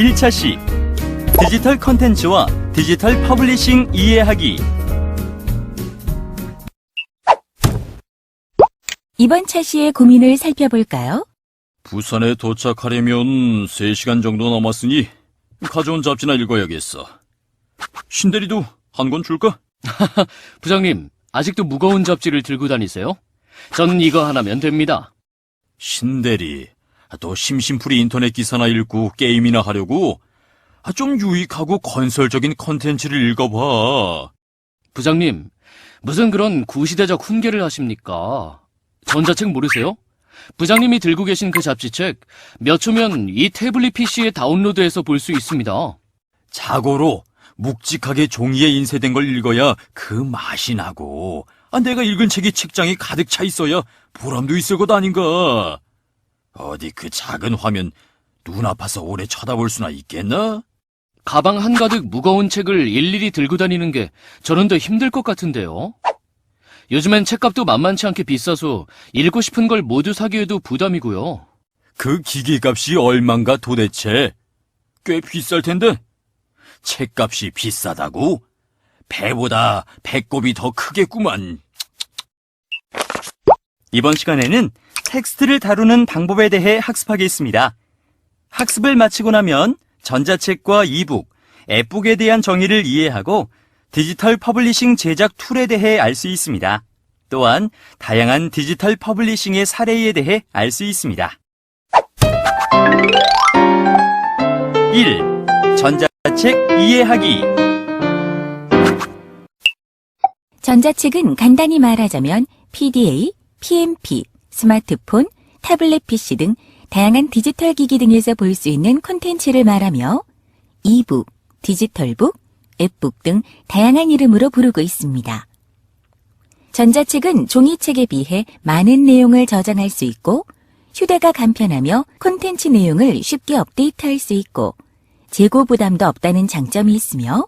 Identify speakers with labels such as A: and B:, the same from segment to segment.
A: 1차 시 디지털 컨텐츠와 디지털 퍼블리싱 이해하기.
B: 이번 차시의 고민을 살펴볼까요?
C: 부산에 도착하려면 3시간 정도 남았으니 가져온 잡지나 읽어야겠어. 신대리도 한 권 줄까?
D: 부장님, 아직도 무거운 잡지를 들고 다니세요? 전 이거 하나면 됩니다.
C: 신대리, 또 심심풀이 인터넷 기사나 읽고 게임이나 하려고 좀 유익하고 건설적인 컨텐츠를 읽어봐.
D: 부장님, 무슨 그런 구시대적 훈계를 하십니까? 전자책 모르세요? 부장님이 들고 계신 그 잡지책 몇 초면 이 태블릿 PC에 다운로드해서 볼 수 있습니다.
C: 자고로 묵직하게 종이에 인쇄된 걸 읽어야 그 맛이 나고, 내가 읽은 책이 책장에 가득 차 있어야 보람도 있을 것 아닌가. 어디 그 작은 화면 눈 아파서 오래 쳐다볼 수나 있겠나?
D: 가방 한가득 무거운 책을 일일이 들고 다니는 게 저는 더 힘들 것 같은데요. 요즘엔 책값도 만만치 않게 비싸서 읽고 싶은 걸 모두 사기에도 부담이고요.
C: 그 기기값이 얼만가 도대체? 꽤 비쌀 텐데. 책값이 비싸다고? 배보다 배꼽이 더 크겠구만.
A: 이번 시간에는 텍스트를 다루는 방법에 대해 학습하겠습니다. 학습을 마치고 나면 전자책과 이북, 앱북에 대한 정의를 이해하고 디지털 퍼블리싱 제작 툴에 대해 알 수 있습니다. 또한 다양한 디지털 퍼블리싱의 사례에 대해 알 수 있습니다. 1. 전자책 이해하기.
B: 전자책은 간단히 말하자면 PDA, PMP, 스마트폰, 태블릿 PC 등 다양한 디지털 기기 등에서 볼 수 있는 콘텐츠를 말하며 이북, 디지털북, 앱북 등 다양한 이름으로 부르고 있습니다. 전자책은 종이책에 비해 많은 내용을 저장할 수 있고 휴대가 간편하며 콘텐츠 내용을 쉽게 업데이트할 수 있고 재고 부담도 없다는 장점이 있으며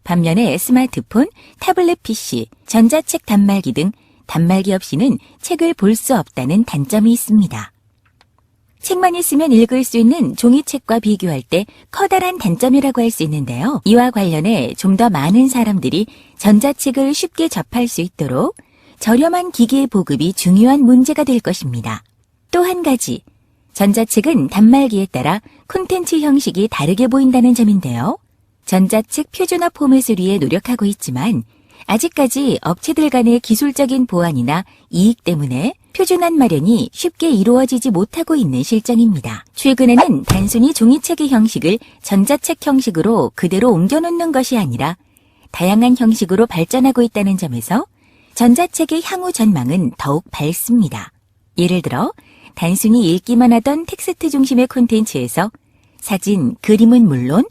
B: 반면에 스마트폰, 태블릿 PC, 전자책 단말기 등 단말기 없이는 책을 볼 수 없다는 단점이 있습니다. 책만 있으면 읽을 수 있는 종이책과 비교할 때 커다란 단점이라고 할 수 있는데요. 이와 관련해 좀 더 많은 사람들이 전자책을 쉽게 접할 수 있도록 저렴한 기기의 보급이 중요한 문제가 될 것입니다. 또 한 가지, 전자책은 단말기에 따라 콘텐츠 형식이 다르게 보인다는 점인데요. 전자책 표준화 포맷을 위해 노력하고 있지만 아직까지 업체들 간의 기술적인 보완이나 이익 때문에 표준안 마련이 쉽게 이루어지지 못하고 있는 실정입니다. 최근에는 단순히 종이책의 형식을 전자책 형식으로 그대로 옮겨놓는 것이 아니라 다양한 형식으로 발전하고 있다는 점에서 전자책의 향후 전망은 더욱 밝습니다. 예를 들어 단순히 읽기만 하던 텍스트 중심의 콘텐츠에서 사진, 그림은 물론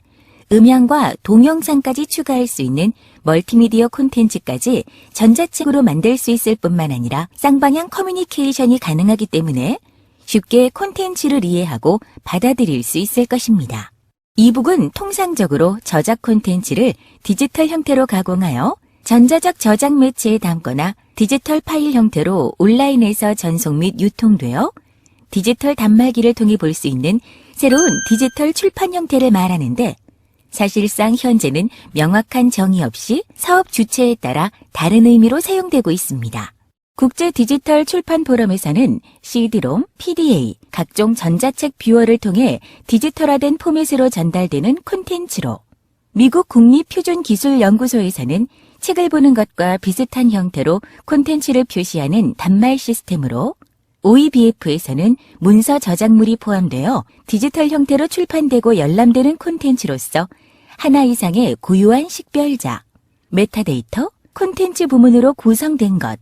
B: 음향과 동영상까지 추가할 수 있는 멀티미디어 콘텐츠까지 전자책으로 만들 수 있을 뿐만 아니라 쌍방향 커뮤니케이션이 가능하기 때문에 쉽게 콘텐츠를 이해하고 받아들일 수 있을 것입니다. 이북은 통상적으로 저작 콘텐츠를 디지털 형태로 가공하여 전자적 저장 매체에 담거나 디지털 파일 형태로 온라인에서 전송 및 유통되어 디지털 단말기를 통해 볼 수 있는 새로운 디지털 출판 형태를 말하는데 사실상 현재는 명확한 정의 없이 사업 주체에 따라 다른 의미로 사용되고 있습니다. 국제 디지털 출판 포럼에서는 CD-ROM, PDA, 각종 전자책 뷰어를 통해 디지털화된 포맷으로 전달되는 콘텐츠로, 미국 국립표준기술연구소에서는 책을 보는 것과 비슷한 형태로 콘텐츠를 표시하는 단말 시스템으로, OEBF에서는 문서 저작물이 포함되어 디지털 형태로 출판되고 열람되는 콘텐츠로서 하나 이상의 고유한 식별자, 메타데이터, 콘텐츠 부문으로 구성된 것,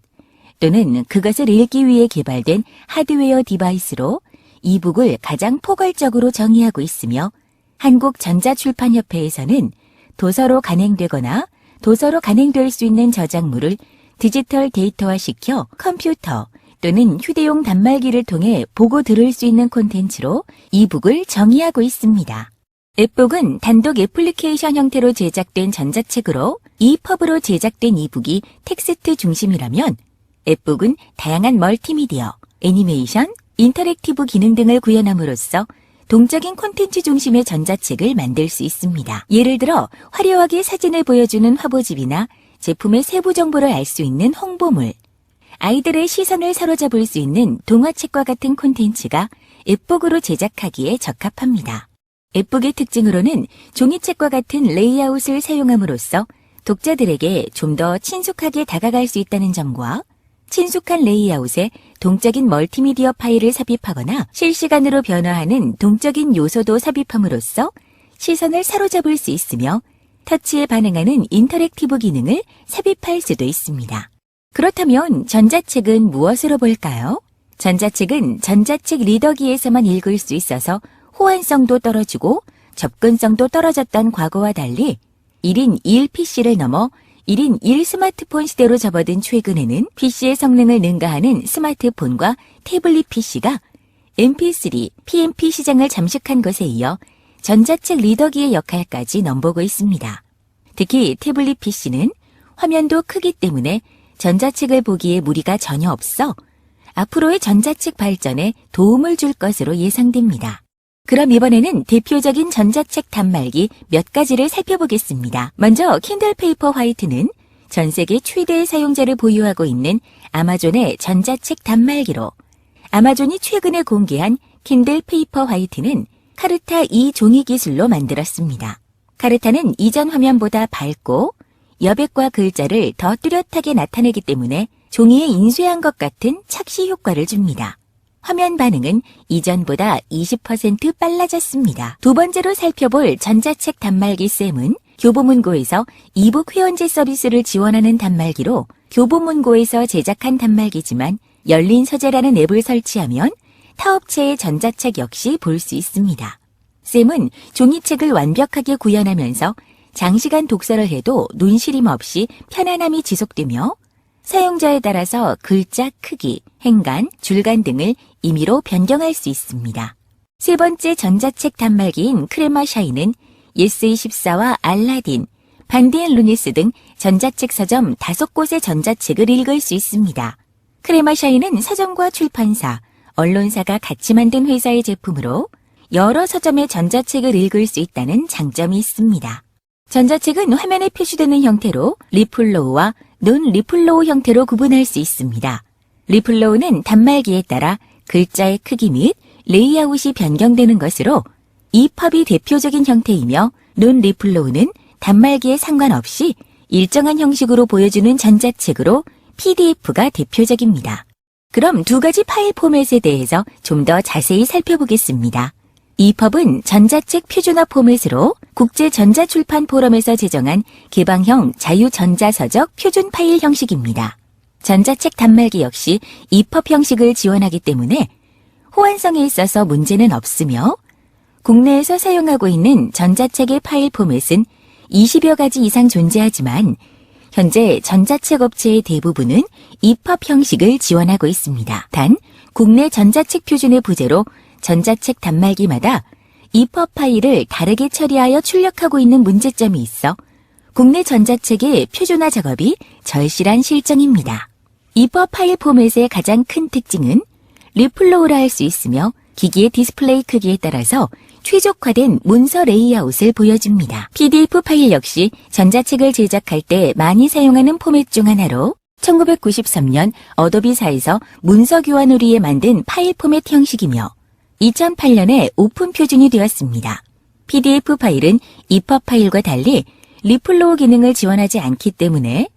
B: 또는 그것을 읽기 위해 개발된 하드웨어 디바이스로 이북을 가장 포괄적으로 정의하고 있으며 한국전자출판협회에서는 도서로 간행되거나 도서로 간행될 수 있는 저작물을 디지털 데이터화시켜 컴퓨터 또는 휴대용 단말기를 통해 보고 들을 수 있는 콘텐츠로 이북을 정의하고 있습니다. 앱북은 단독 애플리케이션 형태로 제작된 전자책으로 EPUB으로 제작된 이북이 텍스트 중심이라면 앱북은 다양한 멀티미디어, 애니메이션, 인터랙티브 기능 등을 구현함으로써 동적인 콘텐츠 중심의 전자책을 만들 수 있습니다. 예를 들어 화려하게 사진을 보여주는 화보집이나 제품의 세부 정보를 알 수 있는 홍보물, 아이들의 시선을 사로잡을 수 있는 동화책과 같은 콘텐츠가 앱북으로 제작하기에 적합합니다. 앱북의 특징으로는 종이책과 같은 레이아웃을 사용함으로써 독자들에게 좀 더 친숙하게 다가갈 수 있다는 점과 친숙한 레이아웃에 동적인 멀티미디어 파일을 삽입하거나 실시간으로 변화하는 동적인 요소도 삽입함으로써 시선을 사로잡을 수 있으며 터치에 반응하는 인터랙티브 기능을 삽입할 수도 있습니다. 그렇다면 전자책은 무엇으로 볼까요? 전자책은 전자책 리더기에서만 읽을 수 있어서 호환성도 떨어지고 접근성도 떨어졌던 과거와 달리 1인 1 PC를 넘어 1인 1 스마트폰 시대로 접어든 최근에는 PC의 성능을 능가하는 스마트폰과 태블릿 PC가 MP3, PMP 시장을 잠식한 것에 이어 전자책 리더기의 역할까지 넘보고 있습니다. 특히 태블릿 PC는 화면도 크기 때문에 전자책을 보기에 무리가 전혀 없어 앞으로의 전자책 발전에 도움을 줄 것으로 예상됩니다. 그럼 이번에는 대표적인 전자책 단말기 몇 가지를 살펴보겠습니다. 먼저 킨들 페이퍼 화이트는 전 세계 최대의 사용자를 보유하고 있는 아마존의 전자책 단말기로 아마존이 최근에 공개한 킨들 페이퍼 화이트는 카르타 2 종이 기술로 만들었습니다. 카르타는 이전 화면보다 밝고 여백과 글자를 더 뚜렷하게 나타내기 때문에 종이에 인쇄한 것 같은 착시 효과를 줍니다. 화면 반응은 이전보다 20% 빨라졌습니다. 두 번째로 살펴볼 전자책 단말기 쌤은 교보문고에서 이북 회원제 서비스를 지원하는 단말기로 교보문고에서 제작한 단말기지만 열린 서재라는 앱을 설치하면 타 업체의 전자책 역시 볼 수 있습니다. 쌤은 종이책을 완벽하게 구현하면서 장시간 독서를 해도 눈시림 없이 편안함이 지속되며 사용자에 따라서 글자 크기, 행간, 줄간 등을 임의로 변경할 수 있습니다. 세 번째 전자책 단말기인 크레마샤이는 예스24와 알라딘, 반디앤루니스 등 전자책 서점 5곳의 전자책을 읽을 수 있습니다. 크레마샤이는 서점과 출판사, 언론사가 같이 만든 회사의 제품으로 여러 서점의 전자책을 읽을 수 있다는 장점이 있습니다. 전자책은 화면에 표시되는 형태로 리플로우와 논 리플로우 형태로 구분할 수 있습니다. 리플로우는 단말기에 따라 글자의 크기 및 레이아웃이 변경되는 것으로 EPUB이 대표적인 형태이며 논 리플로우는 단말기에 상관없이 일정한 형식으로 보여주는 전자책으로 PDF가 대표적입니다. 그럼 두 가지 파일 포맷에 대해서 좀 더 자세히 살펴보겠습니다. EPUB은 전자책 표준화 포맷으로 국제전자출판 포럼에서 제정한 개방형 자유전자서적 표준 파일 형식입니다. 전자책 단말기 역시 EPUB 형식을 지원하기 때문에 호환성에 있어서 문제는 없으며 국내에서 사용하고 있는 전자책의 파일 포맷은 20여 가지 이상 존재하지만 현재 전자책 업체의 대부분은 EPUB 형식을 지원하고 있습니다. 단 국내 전자책 표준의 부재로 전자책 단말기마다 EPUB 파일을 다르게 처리하여 출력하고 있는 문제점이 있어 국내 전자책의 표준화 작업이 절실한 실정입니다. EPUB 파일 포맷의 가장 큰 특징은 리플로우라 할 수 있으며 기기의 디스플레이 크기에 따라서 최적화된 문서 레이아웃을 보여줍니다. PDF 파일 역시 전자책을 제작할 때 많이 사용하는 포맷 중 하나로 1993년 어도비사에서 문서 교환을 위해 만든 파일 포맷 형식이며 2008년에 오픈 표준이 되었습니다. PDF 파일은 EPUB 파일과 달리 리플로우 기능을 지원하지 않기 때문에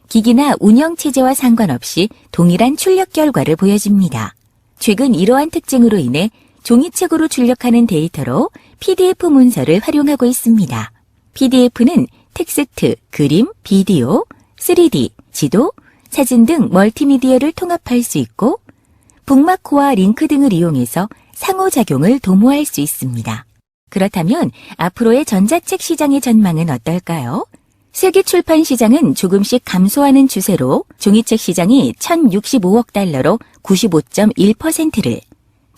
B: 기기나 운영체제와 상관없이 동일한 출력 결과를 보여줍니다. 최근 이러한 특징으로 인해 종이책으로 출력하는 데이터로 PDF 문서를 활용하고 있습니다. PDF는 텍스트, 그림, 비디오, 3D, 지도, 사진 등 멀티미디어를 통합할 수 있고 북마크와 링크 등을 이용해서 상호작용을 도모할 수 있습니다. 그렇다면 앞으로의 전자책 시장의 전망은 어떨까요? 세계 출판 시장은 조금씩 감소하는 추세로 종이책 시장이 1,065억 달러로 95.1%를,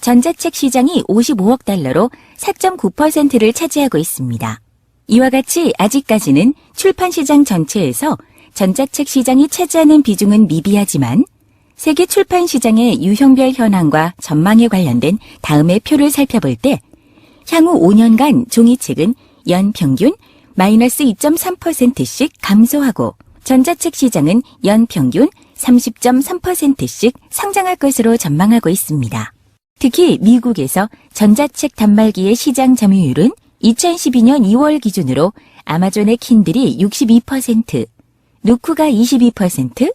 B: 전자책 시장이 55억 달러로 4.9%를 차지하고 있습니다. 이와 같이 아직까지는 출판 시장 전체에서 전자책 시장이 차지하는 비중은 미비하지만 세계 출판 시장의 유형별 현황과 전망에 관련된 다음의 표를 살펴볼 때 향후 5년간 종이책은 연평균 마이너스 2.3%씩 감소하고 전자책 시장은 연평균 30.3%씩 성장할 것으로 전망하고 있습니다. 특히 미국에서 전자책 단말기의 시장 점유율은 2012년 2월 기준으로 아마존의 킨들이 62%, 누쿠가 22%,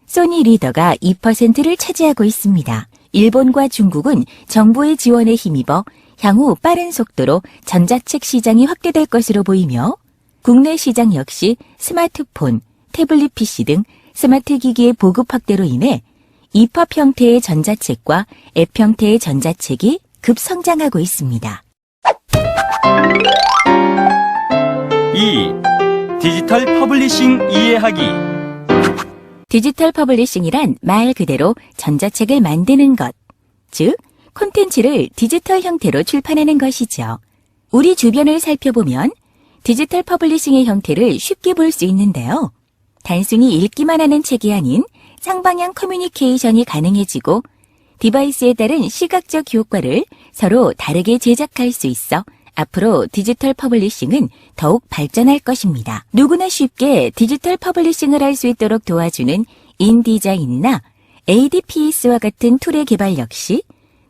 B: 소니 리더가 2%를 차지하고 있습니다. 일본과 중국은 정부의 지원에 힘입어 향후 빠른 속도로 전자책 시장이 확대될 것으로 보이며 국내 시장 역시 스마트폰, 태블릿 PC 등 스마트 기기의 보급 확대로 인해 EPUB 형태의 전자책과 앱 형태의 전자책이 급성장하고 있습니다.
A: 2. 디지털 퍼블리싱 이해하기.
B: 디지털 퍼블리싱이란 말 그대로 전자책을 만드는 것, 즉 콘텐츠를 디지털 형태로 출판하는 것이죠. 우리 주변을 살펴보면 디지털 퍼블리싱의 형태를 쉽게 볼 수 있는데요. 단순히 읽기만 하는 책이 아닌 쌍방향 커뮤니케이션이 가능해지고 디바이스에 따른 시각적 효과를 서로 다르게 제작할 수 있어 앞으로 디지털 퍼블리싱은 더욱 발전할 것입니다. 누구나 쉽게 디지털 퍼블리싱을 할 수 있도록 도와주는 인디자인이나 ADPS와 같은 툴의 개발 역시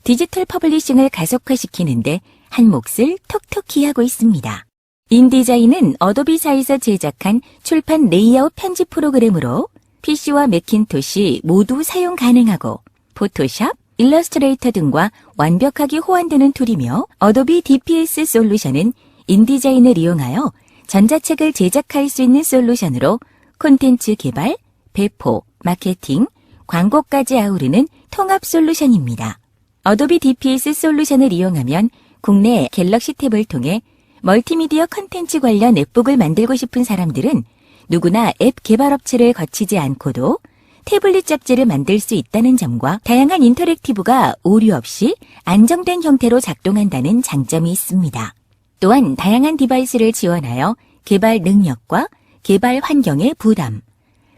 B: 디지털 퍼블리싱을 가속화시키는데 한 몫을 톡톡히 하고 있습니다. 인디자인은 어도비사에서 제작한 출판 레이아웃 편집 프로그램으로 PC와 매킨토시 모두 사용 가능하고 포토샵, 일러스트레이터 등과 완벽하게 호환되는 툴이며 어도비 DPS 솔루션은 인디자인을 이용하여 전자책을 제작할 수 있는 솔루션으로 콘텐츠 개발, 배포, 마케팅, 광고까지 아우르는 통합 솔루션입니다. 어도비 DPS 솔루션을 이용하면 국내 갤럭시 탭을 통해 멀티미디어 콘텐츠 관련 앱북을 만들고 싶은 사람들은 누구나 앱 개발업체를 거치지 않고도 태블릿 잡지를 만들 수 있다는 점과 다양한 인터랙티브가 오류 없이 안정된 형태로 작동한다는 장점이 있습니다. 또한 다양한 디바이스를 지원하여 개발 능력과 개발 환경의 부담,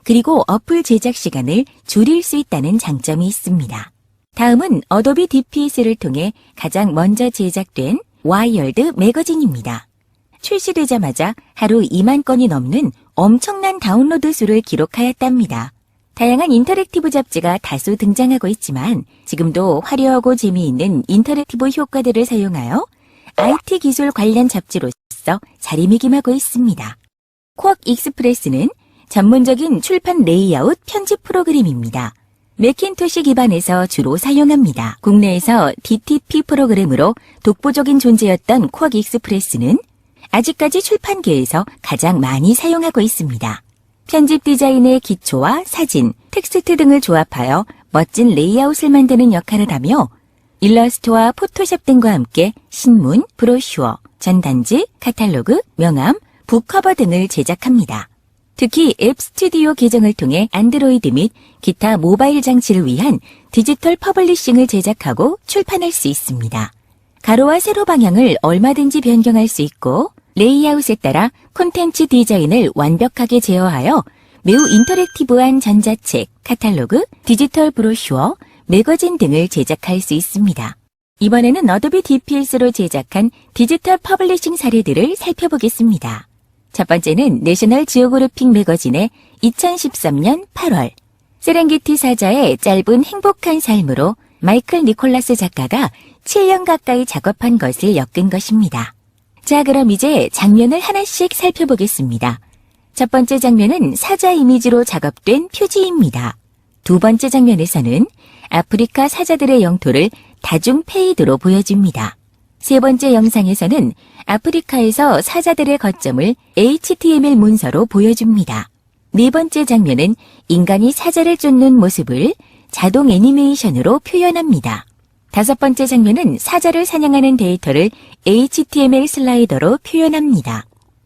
B: 그리고 어플 제작 시간을 줄일 수 있다는 장점이 있습니다. 다음은 어도비 DPS를 통해 가장 먼저 제작된 와이어드 매거진입니다. 출시되자마자 하루 2만 건이 넘는 엄청난 다운로드 수를 기록하였답니다. 다양한 인터랙티브 잡지가 다수 등장하고 있지만 지금도 화려하고 재미있는 인터랙티브 효과들을 사용하여 IT 기술 관련 잡지로서 자리매김하고 있습니다. 쿼크 익스프레스는 전문적인 출판 레이아웃 편집 프로그램입니다. 매킨토시 기반에서 주로 사용합니다. 국내에서 DTP 프로그램으로 독보적인 존재였던 쿼크 익스프레스는 아직까지 출판계에서 가장 많이 사용하고 있습니다. 편집 디자인의 기초와 사진, 텍스트 등을 조합하여 멋진 레이아웃을 만드는 역할을 하며 일러스트와 포토샵 등과 함께 신문, 브로슈어, 전단지, 카탈로그, 명함, 북커버 등을 제작합니다. 특히 앱 스튜디오 계정을 통해 안드로이드 및 기타 모바일 장치를 위한 디지털 퍼블리싱을 제작하고 출판할 수 있습니다. 가로와 세로 방향을 얼마든지 변경할 수 있고 레이아웃에 따라 콘텐츠 디자인을 완벽하게 제어하여 매우 인터랙티브한 전자책, 카탈로그, 디지털 브로슈어, 매거진 등을 제작할 수 있습니다. 이번에는 어도비 DPS로 제작한 디지털 퍼블리싱 사례들을 살펴보겠습니다. 첫 번째는 내셔널 지오그래픽 매거진의 2013년 8월 세렝게티 사자의 짧은 행복한 삶으로 마이클 니콜라스 작가가 7년 가까이 작업한 것을 엮은 것입니다. 자, 그럼 이제 장면을 하나씩 살펴보겠습니다. 첫 번째 장면은 사자 이미지로 작업된 표지입니다. 두 번째 장면에서는 아프리카 사자들의 영토를 다중 페이드로 보여줍니다. 세 번째 영상에서는 아프리카에서 사자들의 거점을 HTML 문서로 보여줍니다. 네 번째 장면은 인간이 사자를 쫓는 모습을 자동 애니메이션으로 표현합니다. 다섯 번째 장면은 사자를 사냥하는 데이터를 HTML 슬라이더로 표현합니다.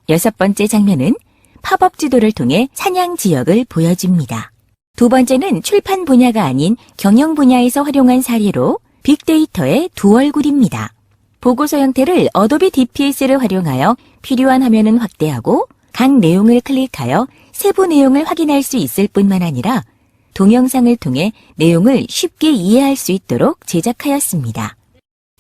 B: 여섯 번째 장면은 팝업 지도를 통해 사냥 지역을 보여줍니다. 두 번째는 출판 분야가 아닌 경영 분야에서 활용한 사례로 빅데이터의 두 얼굴입니다. 보고서 형태를 어도비 DPS를 활용하여 필요한 화면은 확대하고 각 내용을 클릭하여 세부 내용을 확인할 수 있을 뿐만 아니라 동영상을 통해 내용을 쉽게 이해할 수 있도록 제작하였습니다.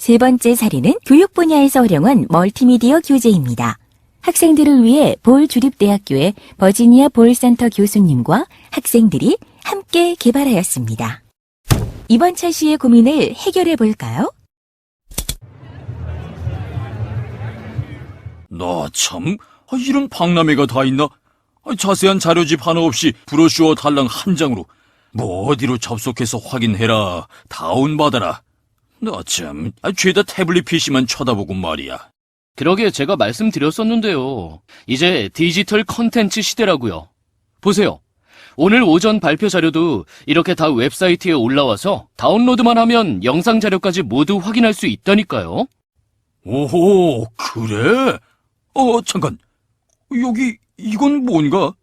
B: 세 번째 사례는 교육 분야에서 활용한 멀티미디어 교재입니다. 학생들을 위해 볼 주립대학교의 버지니아 볼 센터 교수님과 학생들이 함께 개발하였습니다. 이번 차 씨의 고민을 해결해 볼까요?
C: 나 참, 이런 박람회가 다 있나? 자세한 자료집 하나 없이 브로슈어 달랑 한 장으로 뭐 어디로 접속해서 확인해라, 다운받아라. 나 참, 죄다 태블릿 PC만 쳐다보고 말이야.
D: 그러게 제가 말씀드렸었는데요. 이제 디지털 컨텐츠 시대라고요. 보세요. 오늘 오전 발표 자료도 이렇게 다 웹사이트에 올라와서 다운로드만 하면 영상 자료까지 모두 확인할 수 있다니까요.
C: 오호, 그래? 잠깐. 여기, 이건 뭔가?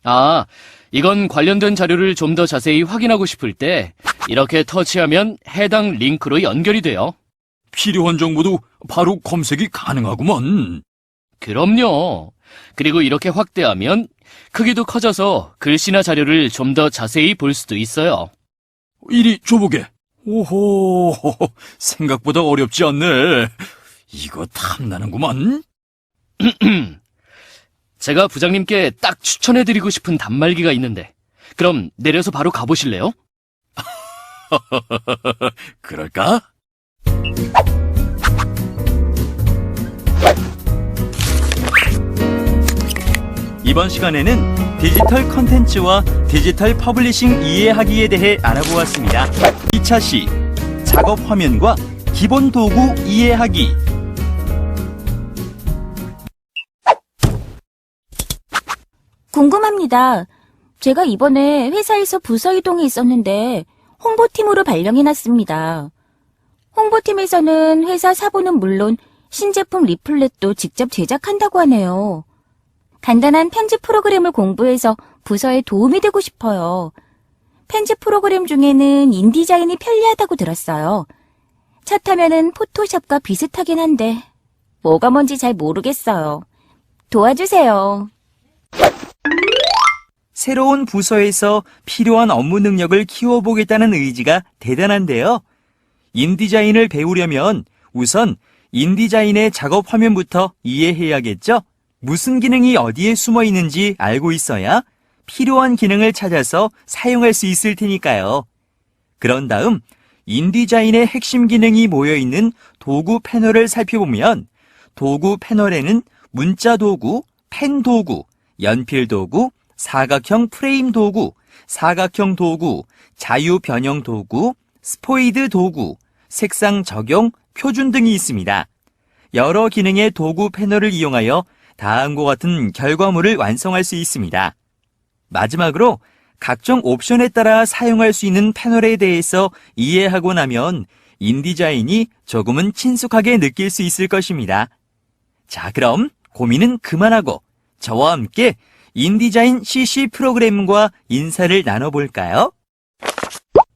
D: 아, 이건 관련된 자료를 좀 더 자세히 확인하고 싶을 때 이렇게 터치하면 해당 링크로 연결이 돼요.
C: 필요한 정보도 바로 검색이 가능하구먼.
D: 그럼요. 그리고 이렇게 확대하면 크기도 커져서 글씨나 자료를 좀 더 자세히 볼 수도 있어요.
C: 이리 줘보게. 오호, 생각보다 어렵지 않네. 이거 탐나는구만.
D: 제가 부장님께 딱 추천해드리고 싶은 단말기가 있는데 그럼 내려서 바로 가보실래요?
C: 그럴까?
A: 이번 시간에는 디지털 컨텐츠와 디지털 퍼블리싱 이해하기에 대해 알아보았습니다. 2차 시, 작업 화면과 기본 도구 이해하기.
B: 궁금합니다. 제가 이번에 회사에서 부서 이동이 있었는데 홍보팀으로 발령해놨습니다. 홍보팀에서는 회사 사보는 물론 신제품 리플렛도 직접 제작한다고 하네요. 간단한 편집 프로그램을 공부해서 부서에 도움이 되고 싶어요. 편집 프로그램 중에는 인디자인이 편리하다고 들었어요. 첫 화면은 포토샵과 비슷하긴 한데 뭐가 뭔지 잘 모르겠어요. 도와주세요.
A: 새로운 부서에서 필요한 업무 능력을 키워보겠다는 의지가 대단한데요. 인디자인을 배우려면 우선 인디자인의 작업 화면부터 이해해야겠죠? 무슨 기능이 어디에 숨어 있는지 알고 있어야 필요한 기능을 찾아서 사용할 수 있을 테니까요. 그런 다음 인디자인의 핵심 기능이 모여있는 도구 패널을 살펴보면 도구 패널에는 문자 도구, 펜 도구, 연필 도구, 사각형 프레임 도구, 사각형 도구, 자유 변형 도구, 스포이드 도구, 색상 적용, 표준 등이 있습니다. 여러 기능의 도구 패널을 이용하여 다음과 같은 결과물을 완성할 수 있습니다. 마지막으로 각종 옵션에 따라 사용할 수 있는 패널에 대해서 이해하고 나면 인디자인이 조금은 친숙하게 느낄 수 있을 것입니다. 자, 그럼 고민은 그만하고 저와 함께 인디자인 CC 프로그램과 인사를 나눠볼까요?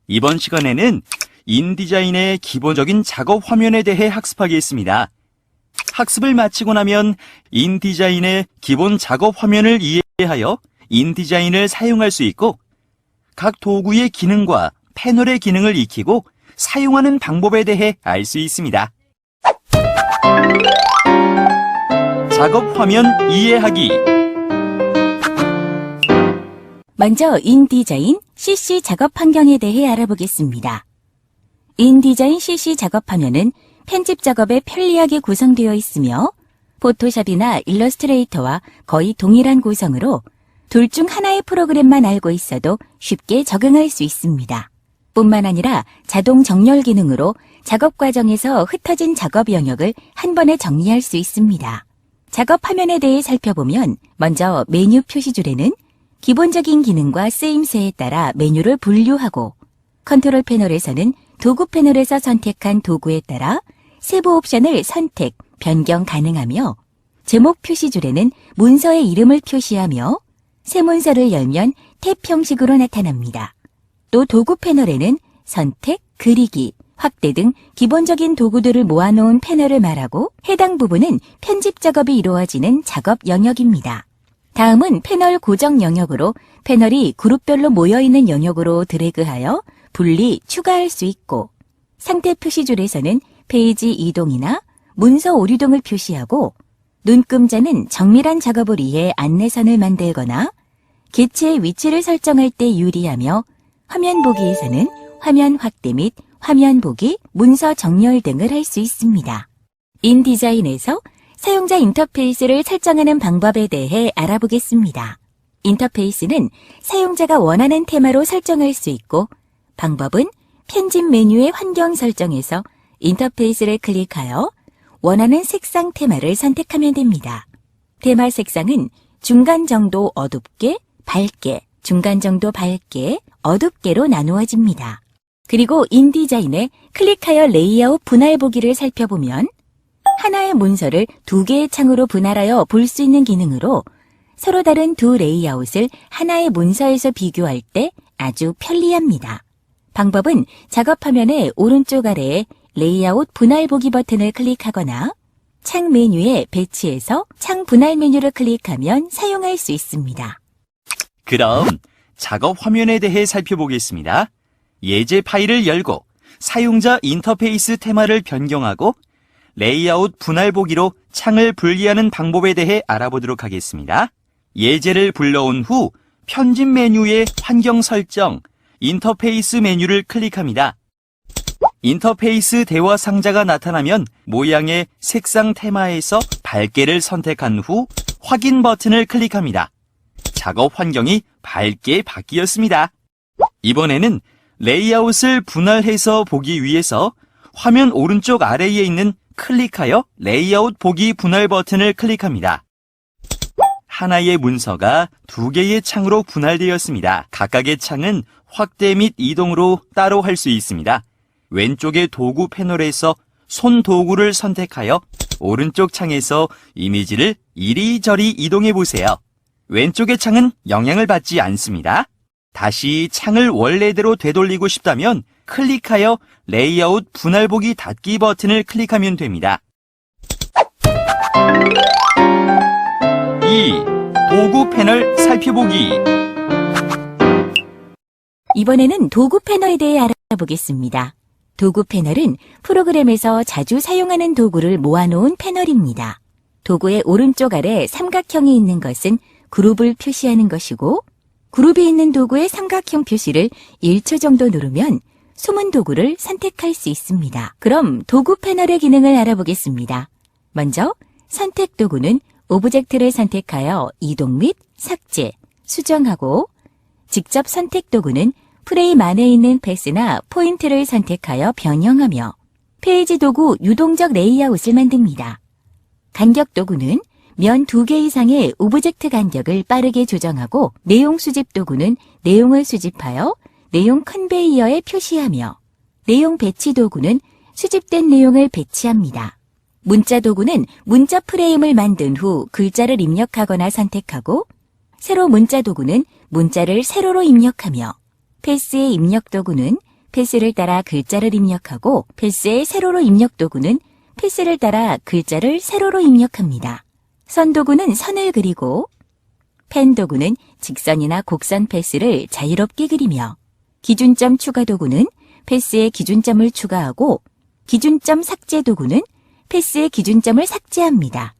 A: 이번 시간에는 인디자인의 기본적인 작업 화면에 대해 학습하겠습니다. 학습을 마치고 나면 인디자인의 기본 작업 화면을 이해하여 인디자인을 사용할 수 있고 각 도구의 기능과 패널의 기능을 익히고 사용하는 방법에 대해 알 수 있습니다. 작업 화면 이해하기.
B: 먼저 인디자인 CC 작업 환경에 대해 알아보겠습니다. 인디자인 CC 작업 화면은 편집 작업에 편리하게 구성되어 있으며 포토샵이나 일러스트레이터와 거의 동일한 구성으로 둘 중 하나의 프로그램만 알고 있어도 쉽게 적응할 수 있습니다. 뿐만 아니라 자동 정렬 기능으로 작업 과정에서 흩어진 작업 영역을 한 번에 정리할 수 있습니다. 작업 화면에 대해 살펴보면 먼저 메뉴 표시줄에는 기본적인 기능과 쓰임새에 따라 메뉴를 분류하고 컨트롤 패널에서는 도구 패널에서 선택한 도구에 따라 세부 옵션을 선택, 변경 가능하며 제목 표시줄에는 문서의 이름을 표시하며 새 문서를 열면 탭 형식으로 나타납니다. 또 도구 패널에는 선택, 그리기, 확대 등 기본적인 도구들을 모아놓은 패널을 말하고 해당 부분은 편집 작업이 이루어지는 작업 영역입니다. 다음은 패널 고정 영역으로 패널이 그룹별로 모여있는 영역으로 드래그하여 분리, 추가할 수 있고 상태 표시줄에서는 페이지 이동이나 문서 오류 등을 표시하고 눈금자는 정밀한 작업을 위해 안내선을 만들거나 개체의 위치를 설정할 때 유리하며 화면 보기에서는 화면 확대 및 화면 보기, 문서 정렬 등을 할 수 있습니다. 인디자인에서 사용자 인터페이스를 설정하는 방법에 대해 알아보겠습니다. 인터페이스는 사용자가 원하는 테마로 설정할 수 있고 방법은 편집 메뉴의 환경 설정에서 인터페이스를 클릭하여 원하는 색상 테마를 선택하면 됩니다. 테마 색상은 중간 정도 어둡게, 밝게, 중간 정도 밝게, 어둡게로 나누어집니다. 그리고 인디자인에 클릭하여 레이아웃 분할 보기를 살펴보면 하나의 문서를 두 개의 창으로 분할하여 볼 수 있는 기능으로 서로 다른 두 레이아웃을 하나의 문서에서 비교할 때 아주 편리합니다. 방법은 작업 화면의 오른쪽 아래에 레이아웃 분할 보기 버튼을 클릭하거나 창 메뉴에 배치해서 창 분할 메뉴를 클릭하면 사용할 수 있습니다.
A: 그럼 작업 화면에 대해 살펴보겠습니다. 예제 파일을 열고 사용자 인터페이스 테마를 변경하고 레이아웃 분할 보기로 창을 분리하는 방법에 대해 알아보도록 하겠습니다. 예제를 불러온 후 편집 메뉴의 환경 설정, 인터페이스 메뉴를 클릭합니다. 인터페이스 대화 상자가 나타나면 모양의 색상 테마에서 밝게를 선택한 후 확인 버튼을 클릭합니다. 작업 환경이 밝게 바뀌었습니다. 이번에는 레이아웃을 분할해서 보기 위해서 화면 오른쪽 아래에 있는 클릭하여 레이아웃 보기 분할 버튼을 클릭합니다. 하나의 문서가 두 개의 창으로 분할되었습니다. 각각의 창은 확대 및 이동으로 따로 할 수 있습니다. 왼쪽의 도구 패널에서 손 도구를 선택하여 오른쪽 창에서 이미지를 이리저리 이동해 보세요. 왼쪽의 창은 영향을 받지 않습니다. 다시 창을 원래대로 되돌리고 싶다면 클릭하여 레이아웃 분할 보기 닫기 버튼을 클릭하면 됩니다. 2. 도구 패널 살펴보기.
B: 이번에는 도구 패널에 대해 알아보겠습니다. 도구 패널은 프로그램에서 자주 사용하는 도구를 모아놓은 패널입니다. 도구의 오른쪽 아래 삼각형이 있는 것은 그룹을 표시하는 것이고 그룹이 있는 도구의 삼각형 표시를 1초 정도 누르면 숨은 도구를 선택할 수 있습니다. 그럼 도구 패널의 기능을 알아보겠습니다. 먼저 선택 도구는 오브젝트를 선택하여 이동 및 삭제, 수정하고 직접 선택 도구는 프레임 안에 있는 패스나 포인트를 선택하여 변형하며 페이지 도구 유동적 레이아웃을 만듭니다. 간격 도구는 면 2개 이상의 오브젝트 간격을 빠르게 조정하고 내용 수집 도구는 내용을 수집하여 내용 컨베이어에 표시하며 내용 배치 도구는 수집된 내용을 배치합니다. 문자 도구는 문자 프레임을 만든 후 글자를 입력하거나 선택하고 세로 문자 도구는 문자를 세로로 입력하며 패스의 입력 도구는 패스를 따라 글자를 입력하고 패스의 세로로 입력 도구는 패스를 따라 글자를 세로로 입력합니다. 선 도구는 선을 그리고 펜 도구는 직선이나 곡선 패스를 자유롭게 그리며 기준점 추가 도구는 패스에 기준점을 추가하고 기준점 삭제 도구는 패스의 기준점을 삭제합니다.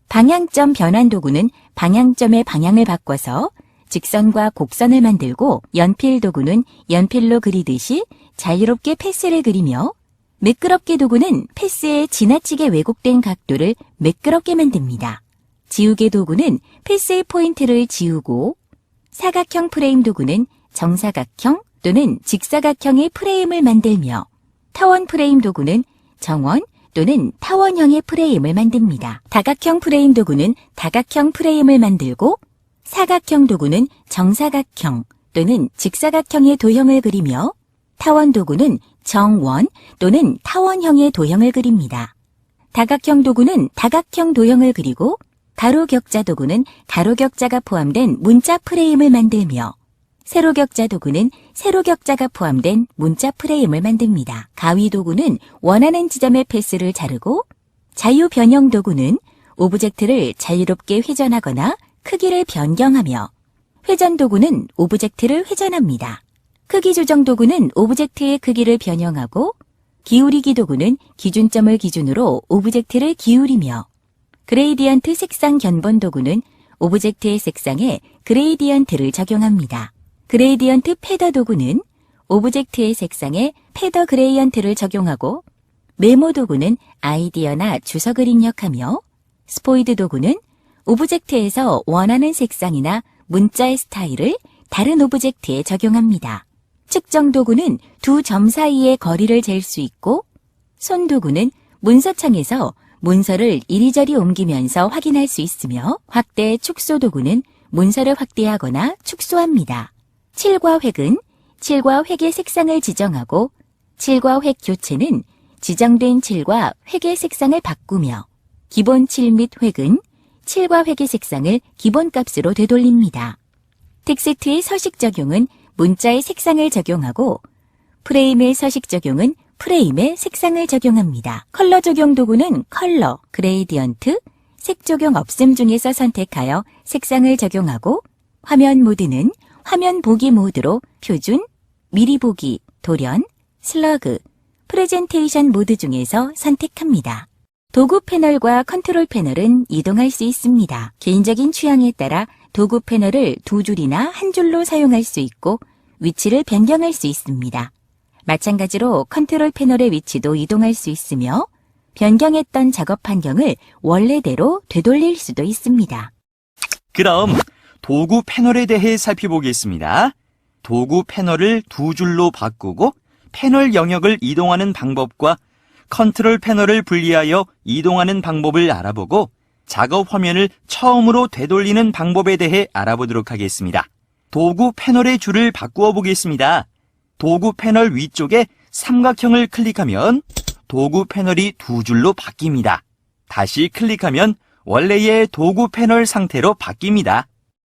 B: 방향점 변환 도구는 방향점의 방향을 바꿔서 직선과 곡선을 만들고 연필 도구는 연필로 그리듯이 자유롭게 패스를 그리며 매끄럽게 도구는 패스에 지나치게 왜곡된 각도를 매끄럽게 만듭니다. 지우개 도구는 패스의 포인트를 지우고 사각형 프레임 도구는 정사각형 또는 직사각형의 프레임을 만들며 타원 프레임 도구는 정원 또는 타원형의 프레임을 만듭니다. 다각형 프레임 도구는 다각형 프레임을 만들고 사각형 도구는 정사각형 또는 직사각형의 도형을 그리며 타원 도구는 정원 또는 타원형의 도형을 그립니다. 다각형 도구는 다각형 도형을 그리고 가로격자 도구는 가로격자가 포함된 문자 프레임을 만들며 세로격자 도구는 세로격자가 포함된 문자 프레임을 만듭니다. 가위 도구는 원하는 지점의 패스를 자르고 자유 변형 도구는 오브젝트를 자유롭게 회전하거나 크기를 변경하며 회전 도구는 오브젝트를 회전합니다. 크기 조정 도구는 오브젝트의 크기를 변형하고 기울이기 도구는 기준점을 기준으로 오브젝트를 기울이며, 그레이디언트 색상 견본 도구는 오브젝트의 색상에 그레이디언트를 적용합니다. 그레이디언트 패더 도구는 오브젝트의 색상에 패더 그레이언트를 적용하고, 메모 도구는 아이디어나 주석을 입력하며, 스포이드 도구는 오브젝트에서 원하는 색상이나 문자의 스타일을 다른 오브젝트에 적용합니다. 측정 도구는 두 점 사이의 거리를 잴 수 있고, 손 도구는 문서창에서 문서를 이리저리 옮기면서 확인할 수 있으며, 확대 축소 도구는 문서를 확대하거나 축소합니다. 칠과 획은 칠과 획의 색상을 지정하고, 칠과 획 교체는 지정된 칠과 획의 색상을 바꾸며, 기본 칠 및 획은 칠과 획의 색상을 기본값으로 되돌립니다. 텍스트의 서식 적용은 문자의 색상을 적용하고, 프레임의 서식 적용은 프레임의 색상을 적용합니다. 컬러 적용 도구는 컬러, 그레이디언트, 색 적용 없음 중에서 선택하여 색상을 적용하고, 화면 모드는 화면 보기 모드로 표준, 미리 보기, 돌연, 슬러그, 프레젠테이션 모드 중에서 선택합니다. 도구 패널과 컨트롤 패널은 이동할 수 있습니다. 개인적인 취향에 따라 도구 패널을 두 줄이나 한 줄로 사용할 수 있고, 위치를 변경할 수 있습니다. 마찬가지로 컨트롤 패널의 위치도 이동할 수 있으며, 변경했던 작업 환경을 원래대로 되돌릴 수도 있습니다.
A: 그럼 도구 패널에 대해 살펴보겠습니다. 도구 패널을 두 줄로 바꾸고 패널 영역을 이동하는 방법과 컨트롤 패널을 분리하여 이동하는 방법을 알아보고, 작업 화면을 처음으로 되돌리는 방법에 대해 알아보도록 하겠습니다. 도구 패널의 줄을 바꾸어 보겠습니다. 도구 패널 위쪽에 삼각형을 클릭하면 도구 패널이 두 줄로 바뀝니다. 다시 클릭하면 원래의 도구 패널 상태로 바뀝니다.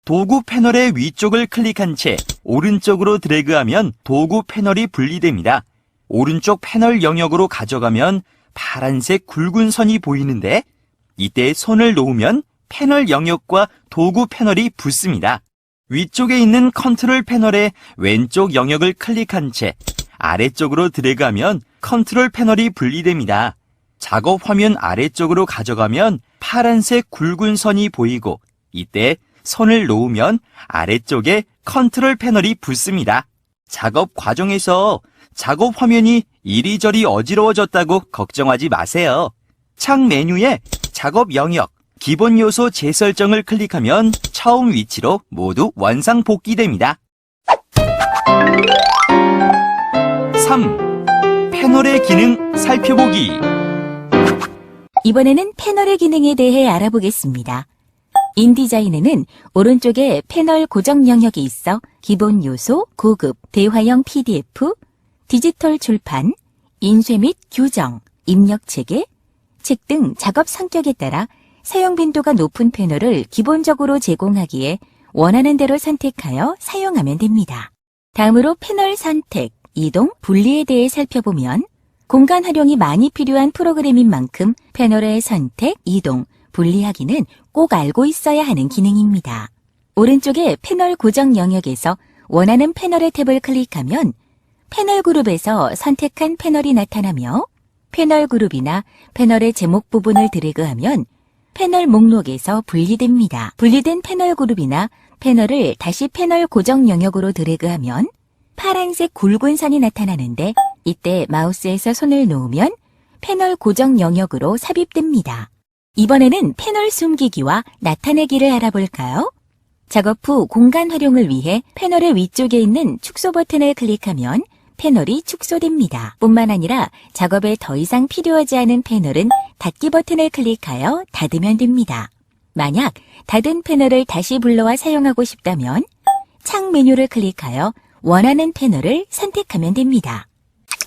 A: 도구 패널의 위쪽을 클릭한 채 오른쪽으로 드래그하면 도구 패널이 분리됩니다. 오른쪽 패널 영역으로 가져가면 파란색 굵은 선이 보이는데, 이때 손을 놓으면 패널 영역과 도구 패널이 붙습니다. 위쪽에 있는 컨트롤 패널의 왼쪽 영역을 클릭한 채 아래쪽으로 드래그하면 컨트롤 패널이 분리됩니다. 작업 화면 아래쪽으로 가져가면 파란색 굵은 선이 보이고, 이때 손을 놓으면 아래쪽에 컨트롤 패널이 붙습니다. 작업 과정에서 작업 화면이 이리저리 어지러워졌다고 걱정하지 마세요. 창 메뉴에 작업 영역, 기본 요소 재설정을 클릭하면 처음 위치로 모두 원상 복귀됩니다. 3. 패널의 기능 살펴보기.
B: 이번에는 패널의 기능에 대해 알아보겠습니다. 인디자인에는 오른쪽에 패널 고정 영역이 있어 기본 요소, 고급, 대화형 PDF, 디지털 출판, 인쇄 및 교정, 입력 체계, 책 등 작업 성격에 따라 사용 빈도가 높은 패널을 기본적으로 제공하기에 원하는 대로 선택하여 사용하면 됩니다. 다음으로 패널 선택, 이동, 분리에 대해 살펴보면, 공간 활용이 많이 필요한 프로그램인 만큼 패널의 선택, 이동, 분리하기는 꼭 알고 있어야 하는 기능입니다. 오른쪽에 패널 고정 영역에서 원하는 패널의 탭을 클릭하면 패널 그룹에서 선택한 패널이 나타나며, 패널 그룹이나 패널의 제목 부분을 드래그하면 패널 목록에서 분리됩니다. 분리된 패널 그룹이나 패널을 다시 패널 고정 영역으로 드래그하면 파란색 굵은 선이 나타나는데, 이때 마우스에서 손을 놓으면 패널 고정 영역으로 삽입됩니다. 이번에는 패널 숨기기와 나타내기를 알아볼까요? 작업 후 공간 활용을 위해 패널의 위쪽에 있는 축소 버튼을 클릭하면 패널이 축소됩니다. 뿐만 아니라 작업에 더 이상 필요하지 않은 패널은 닫기 버튼을 클릭하여 닫으면 됩니다. 만약 닫은 패널을 다시 불러와 사용하고 싶다면 창 메뉴를 클릭하여 원하는 패널을 선택하면 됩니다.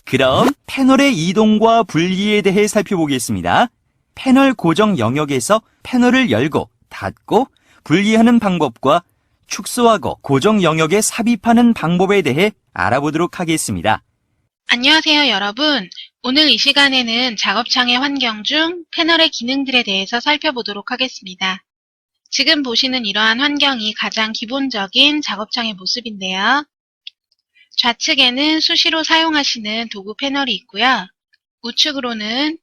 A: 그럼 패널의 이동과 분리에 대해 살펴보겠습니다. 패널 고정 영역에서 패널을 열고 닫고 분리하는 방법과 축소하고 고정 영역에 삽입하는 방법에 대해 알아보도록 하겠습니다.
E: 안녕하세요, 여러분. 오늘 이 시간에는 작업창의 환경 중 패널의 기능들에 대해서 살펴보도록 하겠습니다. 지금 보시는 이러한 환경이 가장 기본적인 작업창의 모습인데요. 좌측에는 수시로 사용하시는 도구 패널이 있고요. 우측으로는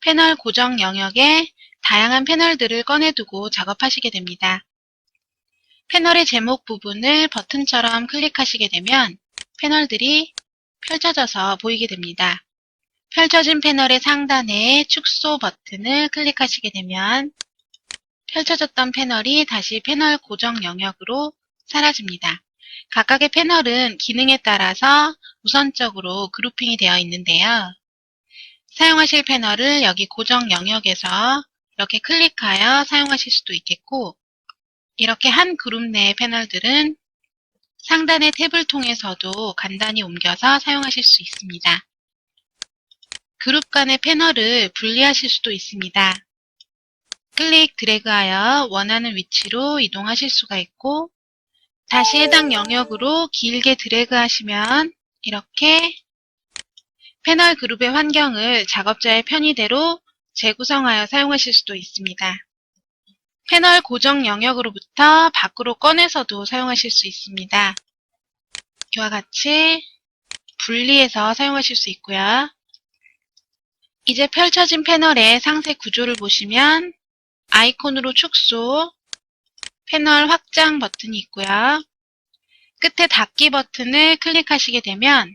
E: 패널 고정 영역에 다양한 패널들을 꺼내두고 작업하시게 됩니다. 패널의 제목 부분을 버튼처럼 클릭하시게 되면 패널들이 펼쳐져서 보이게 됩니다. 펼쳐진 패널의 상단에 축소 버튼을 클릭하시게 되면 펼쳐졌던 패널이 다시 패널 고정 영역으로 사라집니다. 각각의 패널은 기능에 따라서 우선적으로 그룹핑이 되어 있는데요. 사용하실 패널을 여기 고정 영역에서 이렇게 클릭하여 사용하실 수도 있겠고, 이렇게 한 그룹 내의 패널들은 상단의 탭을 통해서도 간단히 옮겨서 사용하실 수 있습니다. 그룹 간의 패널을 분리하실 수도 있습니다. 클릭 드래그하여 원하는 위치로 이동하실 수가 있고, 다시 해당 영역으로 길게 드래그하시면 이렇게 패널 그룹의 환경을 작업자의 편의대로 재구성하여 사용하실 수도 있습니다. 패널 고정 영역으로부터 밖으로 꺼내서도 사용하실 수 있습니다. 이와 같이 분리해서 사용하실 수 있고요. 이제 펼쳐진 패널의 상세 구조를 보시면 아이콘으로 축소, 패널 확장 버튼이 있고요. 끝에 닫기 버튼을 클릭하시게 되면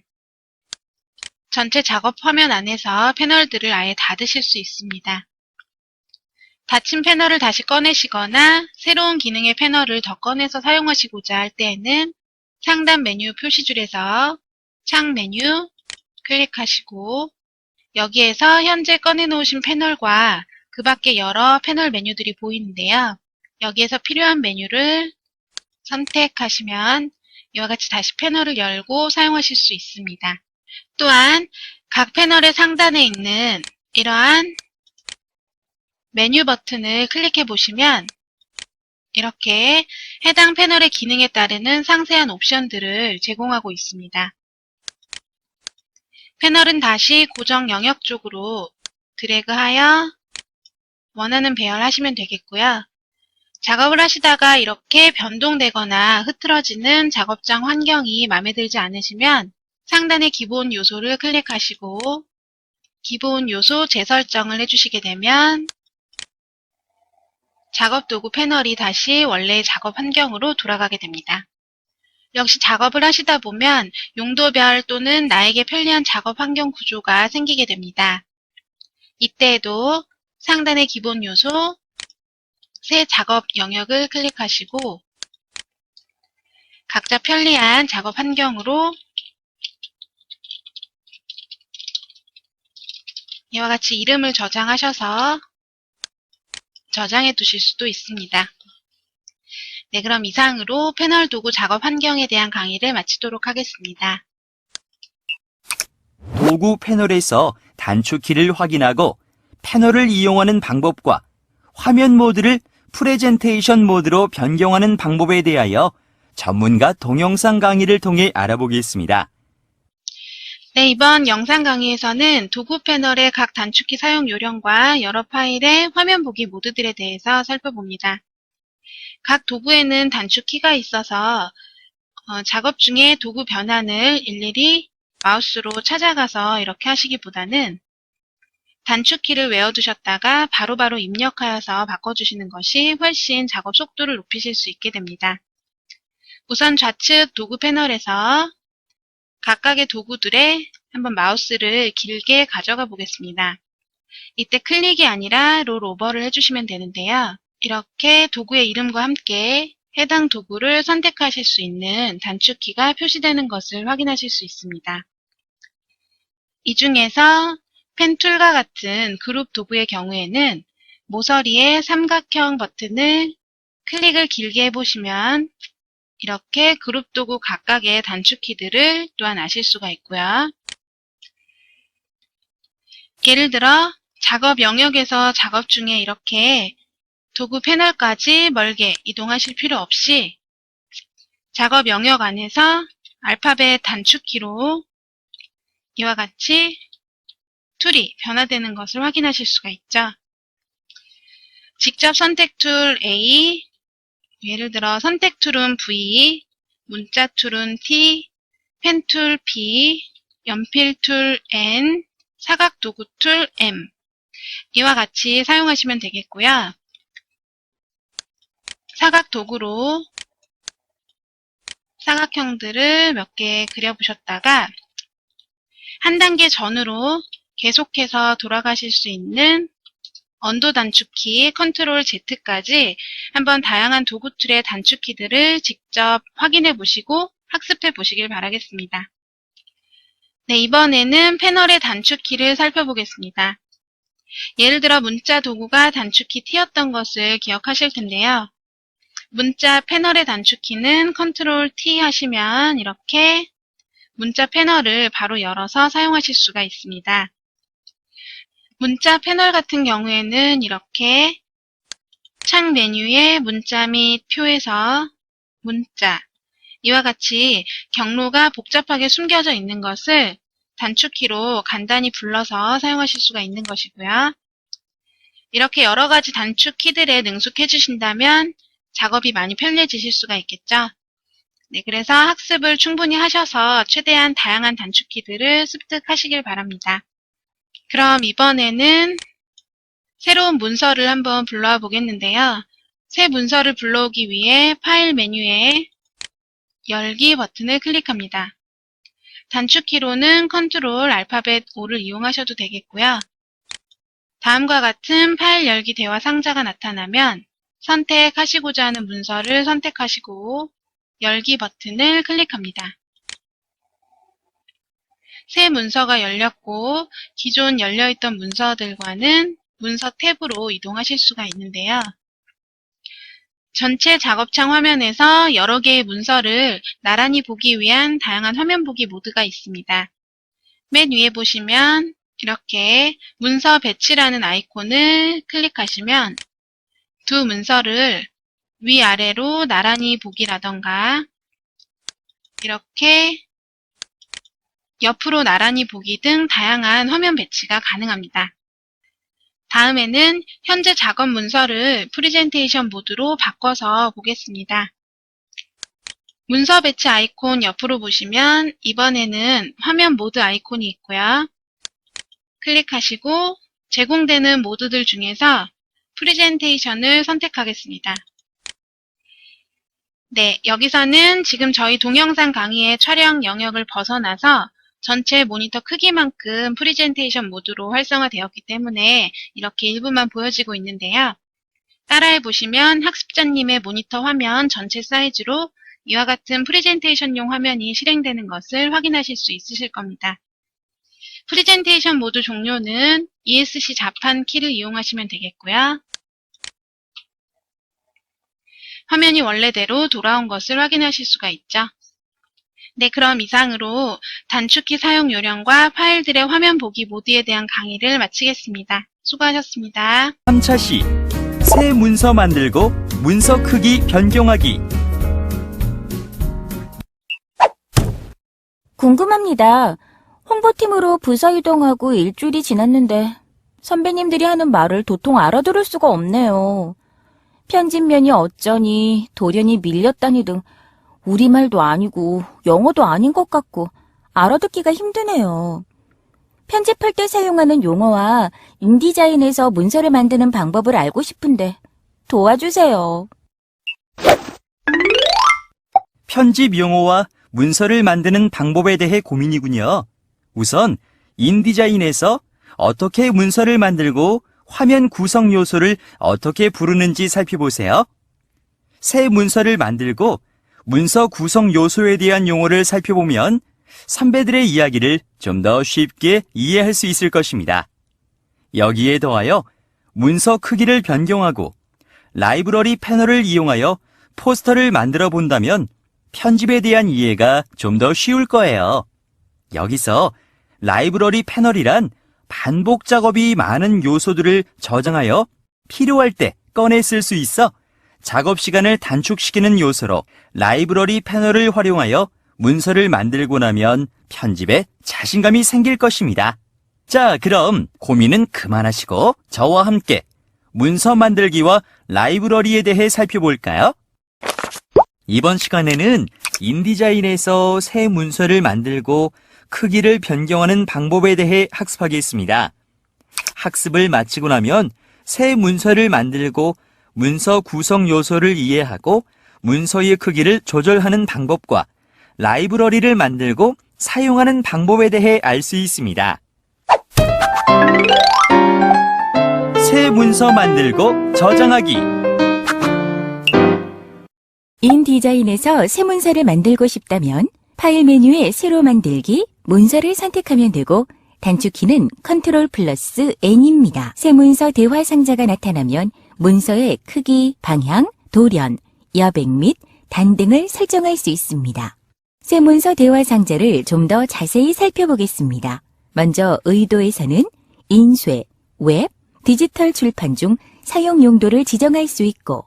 E: 전체 작업 화면 안에서 패널들을 아예 닫으실 수 있습니다. 닫힌 패널을 다시 꺼내시거나 새로운 기능의 패널을 더 꺼내서 사용하시고자 할 때에는 상단 메뉴 표시줄에서 창 메뉴 클릭하시고 여기에서 현재 꺼내놓으신 패널과 그 밖에 여러 패널 메뉴들이 보이는데요. 여기에서 필요한 메뉴를 선택하시면 이와 같이 다시 패널을 열고 사용하실 수 있습니다. 또한 각 패널의 상단에 있는 이러한 메뉴 버튼을 클릭해 보시면 이렇게 해당 패널의 기능에 따르는 상세한 옵션들을 제공하고 있습니다. 패널은 다시 고정 영역 쪽으로 드래그하여 원하는 배열하시면 되겠고요. 작업을 하시다가 이렇게 변동되거나 흐트러지는 작업장 환경이 마음에 들지 않으시면 상단의 기본 요소를 클릭하시고 기본 요소 재설정을 해주시게 되면 작업 도구 패널이 다시 원래의 작업 환경으로 돌아가게 됩니다. 역시 작업을 하시다 보면 용도별 또는 나에게 편리한 작업 환경 구조가 생기게 됩니다. 이때에도 상단의 기본 요소, 새 작업 영역을 클릭하시고 각자 편리한 작업 환경으로 이와 같이 이름을 저장하셔서 저장해 두실 수도 있습니다. 네, 그럼 이상으로 패널 도구 작업 환경에 대한 강의를 마치도록 하겠습니다.
A: 도구 패널에서 단축키를 확인하고 패널을 이용하는 방법과 화면 모드를 프레젠테이션 모드로 변경하는 방법에 대하여 전문가 동영상 강의를 통해 알아보겠습니다.
E: 네, 이번 영상 강의에서는 도구 패널의 각 단축키 사용 요령과 여러 파일의 화면 보기 모드들에 대해서 살펴봅니다. 각 도구에는 단축키가 있어서 작업 중에 도구 변환을 일일이 마우스로 찾아가서 이렇게 하시기보다는 단축키를 외워두셨다가 바로바로 입력하여서 바꿔주시는 것이 훨씬 작업 속도를 높이실 수 있게 됩니다. 우선 좌측 도구 패널에서 각각의 도구들에 한번 마우스를 길게 가져가 보겠습니다. 이때 클릭이 아니라 롤 오버를 해주시면 되는데요. 이렇게 도구의 이름과 함께 해당 도구를 선택하실 수 있는 단축키가 표시되는 것을 확인하실 수 있습니다. 이 중에서 펜 툴과 같은 그룹 도구의 경우에는 모서리의 삼각형 버튼을 클릭을 길게 해보시면 이렇게 그룹 도구 각각의 단축키들을 또한 아실 수가 있고요. 예를 들어 작업 영역에서 작업 중에 이렇게 도구 패널까지 멀게 이동하실 필요 없이 작업 영역 안에서 알파벳 단축키로 이와 같이 툴이 변화되는 것을 확인하실 수가 있죠. 직접 선택 툴 A, 예를 들어 선택 툴은 V, 문자 툴은 T, 펜 툴 P, 연필 툴 N, 사각 도구 툴 M 이와 같이 사용하시면 되겠고요. 사각 도구로 사각형들을 몇 개 그려보셨다가 한 단계 전으로 계속해서 돌아가실 수 있는 언도 단축키 컨트롤 Z까지 한번 다양한 도구 툴의 단축키들을 직접 확인해 보시고 학습해 보시길 바라겠습니다. 네, 이번에는 패널의 단축키를 살펴보겠습니다. 예를 들어 문자 도구가 단축키 T였던 것을 기억하실 텐데요. 문자 패널의 단축키는 컨트롤 T 하시면 이렇게 문자 패널을 바로 열어서 사용하실 수가 있습니다. 문자 패널 같은 경우에는 이렇게 창 메뉴에 문자 및 표에서 문자 이와 같이 경로가 복잡하게 숨겨져 있는 것을 단축키로 간단히 불러서 사용하실 수가 있는 것이고요. 이렇게 여러 가지 단축키들에 능숙해 주신다면 작업이 많이 편리해지실 수가 있겠죠. 네, 그래서 학습을 충분히 하셔서 최대한 다양한 단축키들을 습득하시길 바랍니다. 그럼 이번에는 새로운 문서를 한번 불러와 보겠는데요. 새 문서를 불러오기 위해 파일 메뉴에 열기 버튼을 클릭합니다. 단축키로는 컨트롤 알파벳 5를 이용하셔도 되겠고요. 다음과 같은 파일 열기 대화 상자가 나타나면 선택하시고자 하는 문서를 선택하시고 열기 버튼을 클릭합니다. 새 문서가 열렸고 기존 열려있던 문서들과는 문서 탭으로 이동하실 수가 있는데요. 전체 작업창 화면에서 여러 개의 문서를 나란히 보기 위한 다양한 화면 보기 모드가 있습니다. 맨 위에 보시면 이렇게 문서 배치라는 아이콘을 클릭하시면 두 문서를 위아래로 나란히 보기라던가 이렇게 옆으로 나란히 보기 등 다양한 화면 배치가 가능합니다. 다음에는 현재 작업 문서를 프레젠테이션 모드로 바꿔서 보겠습니다. 문서 배치 아이콘 옆으로 보시면 이번에는 화면 모드 아이콘이 있고요. 클릭하시고 제공되는 모드들 중에서 프레젠테이션을 선택하겠습니다. 네, 여기서는 지금 저희 동영상 강의의 촬영 영역을 벗어나서 전체 모니터 크기만큼 프레젠테이션 모드로 활성화되었기 때문에 이렇게 일부만 보여지고 있는데요. 따라해 보시면 학습자님의 모니터 화면 전체 사이즈로 이와 같은 프레젠테이션용 화면이 실행되는 것을 확인하실 수 있으실 겁니다. 프레젠테이션 모드 종료는 ESC 자판 키를 이용하시면 되겠고요. 화면이 원래대로 돌아온 것을 확인하실 수가 있죠. 네, 그럼 이상으로 단축키 사용 요령과 파일들의 화면 보기 모드에 대한 강의를 마치겠습니다. 수고하셨습니다.
A: 3차 시 새 문서 만들고 문서 크기 변경하기.
B: 궁금합니다. 홍보팀으로 부서 이동하고 일주일이 지났는데 선배님들이 하는 말을 도통 알아들을 수가 없네요. 편집면이 어쩌니 돌연히 밀렸다니 등 우리말도 아니고 영어도 아닌 것 같고 알아듣기가 힘드네요. 편집할 때 사용하는 용어와 인디자인에서 문서를 만드는 방법을 알고 싶은데 도와주세요.
A: 편집 용어와 문서를 만드는 방법에 대해 고민이군요. 우선 인디자인에서 어떻게 문서를 만들고 화면 구성 요소를 어떻게 부르는지 살펴보세요. 새 문서를 만들고 문서 구성 요소에 대한 용어를 살펴보면 선배들의 이야기를 좀 더 쉽게 이해할 수 있을 것입니다. 여기에 더하여 문서 크기를 변경하고 라이브러리 패널을 이용하여 포스터를 만들어 본다면 편집에 대한 이해가 좀 더 쉬울 거예요. 여기서 라이브러리 패널이란 반복 작업이 많은 요소들을 저장하여 필요할 때 꺼내 쓸 수 있어 작업 시간을 단축시키는 요소로 라이브러리 패널을 활용하여 문서를 만들고 나면 편집에 자신감이 생길 것입니다. 자, 그럼 고민은 그만하시고 저와 함께 문서 만들기와 라이브러리에 대해 살펴볼까요? 이번 시간에는 인디자인에서 새 문서를 만들고 크기를 변경하는 방법에 대해 학습하겠습니다. 학습을 마치고 나면 새 문서를 만들고 문서 구성 요소를 이해하고 문서의 크기를 조절하는 방법과 라이브러리를 만들고 사용하는 방법에 대해 알 수 있습니다. 새 문서 만들고 저장하기.
B: 인디자인에서 새 문서를 만들고 싶다면 파일 메뉴에 새로 만들기, 문서를 선택하면 되고 단축키는 컨트롤 플러스 N입니다. 새 문서 대화 상자가 나타나면 문서의 크기, 방향, 돌연, 여백 및 단 등을 설정할 수 있습니다. 새 문서 대화 상자를 좀 더 자세히 살펴보겠습니다. 먼저 의도에서는 인쇄, 웹, 디지털 출판 중 사용 용도를 지정할 수 있고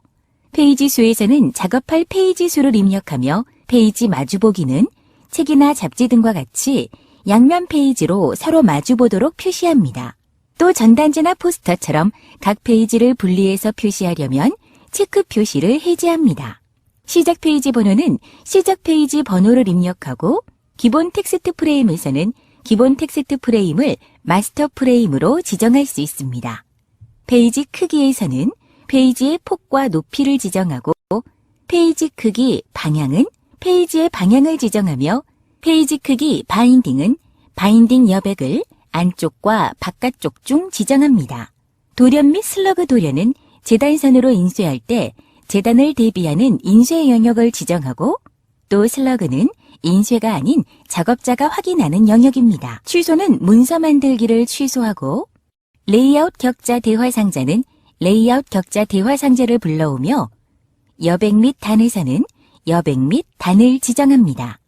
B: 페이지 수에서는 작업할 페이지 수를 입력하며 페이지 마주보기는 책이나 잡지 등과 같이 양면 페이지로 서로 마주보도록 표시합니다. 또 전단지나 포스터처럼 각 페이지를 분리해서 표시하려면 체크 표시를 해제합니다. 시작 페이지 번호는 시작 페이지 번호를 입력하고 기본 텍스트 프레임에서는 기본 텍스트 프레임을 마스터 프레임으로 지정할 수 있습니다. 페이지 크기에서는 페이지의 폭과 높이를 지정하고 페이지 크기 방향은 페이지의 방향을 지정하며 페이지 크기 바인딩은 바인딩 여백을 안쪽과 바깥쪽 중 지정합니다. 돌연 및 슬러그 돌연은 재단선으로 인쇄할 때 재단을 대비하는 인쇄 영역을 지정하고 또 슬러그는 인쇄가 아닌 작업자가 확인하는 영역입니다. 취소는 문서 만들기를 취소하고 레이아웃 격자 대화 상자는 레이아웃 격자 대화 상자를 불러오며 여백 및 단에서는 여백 및 단을 지정합니다.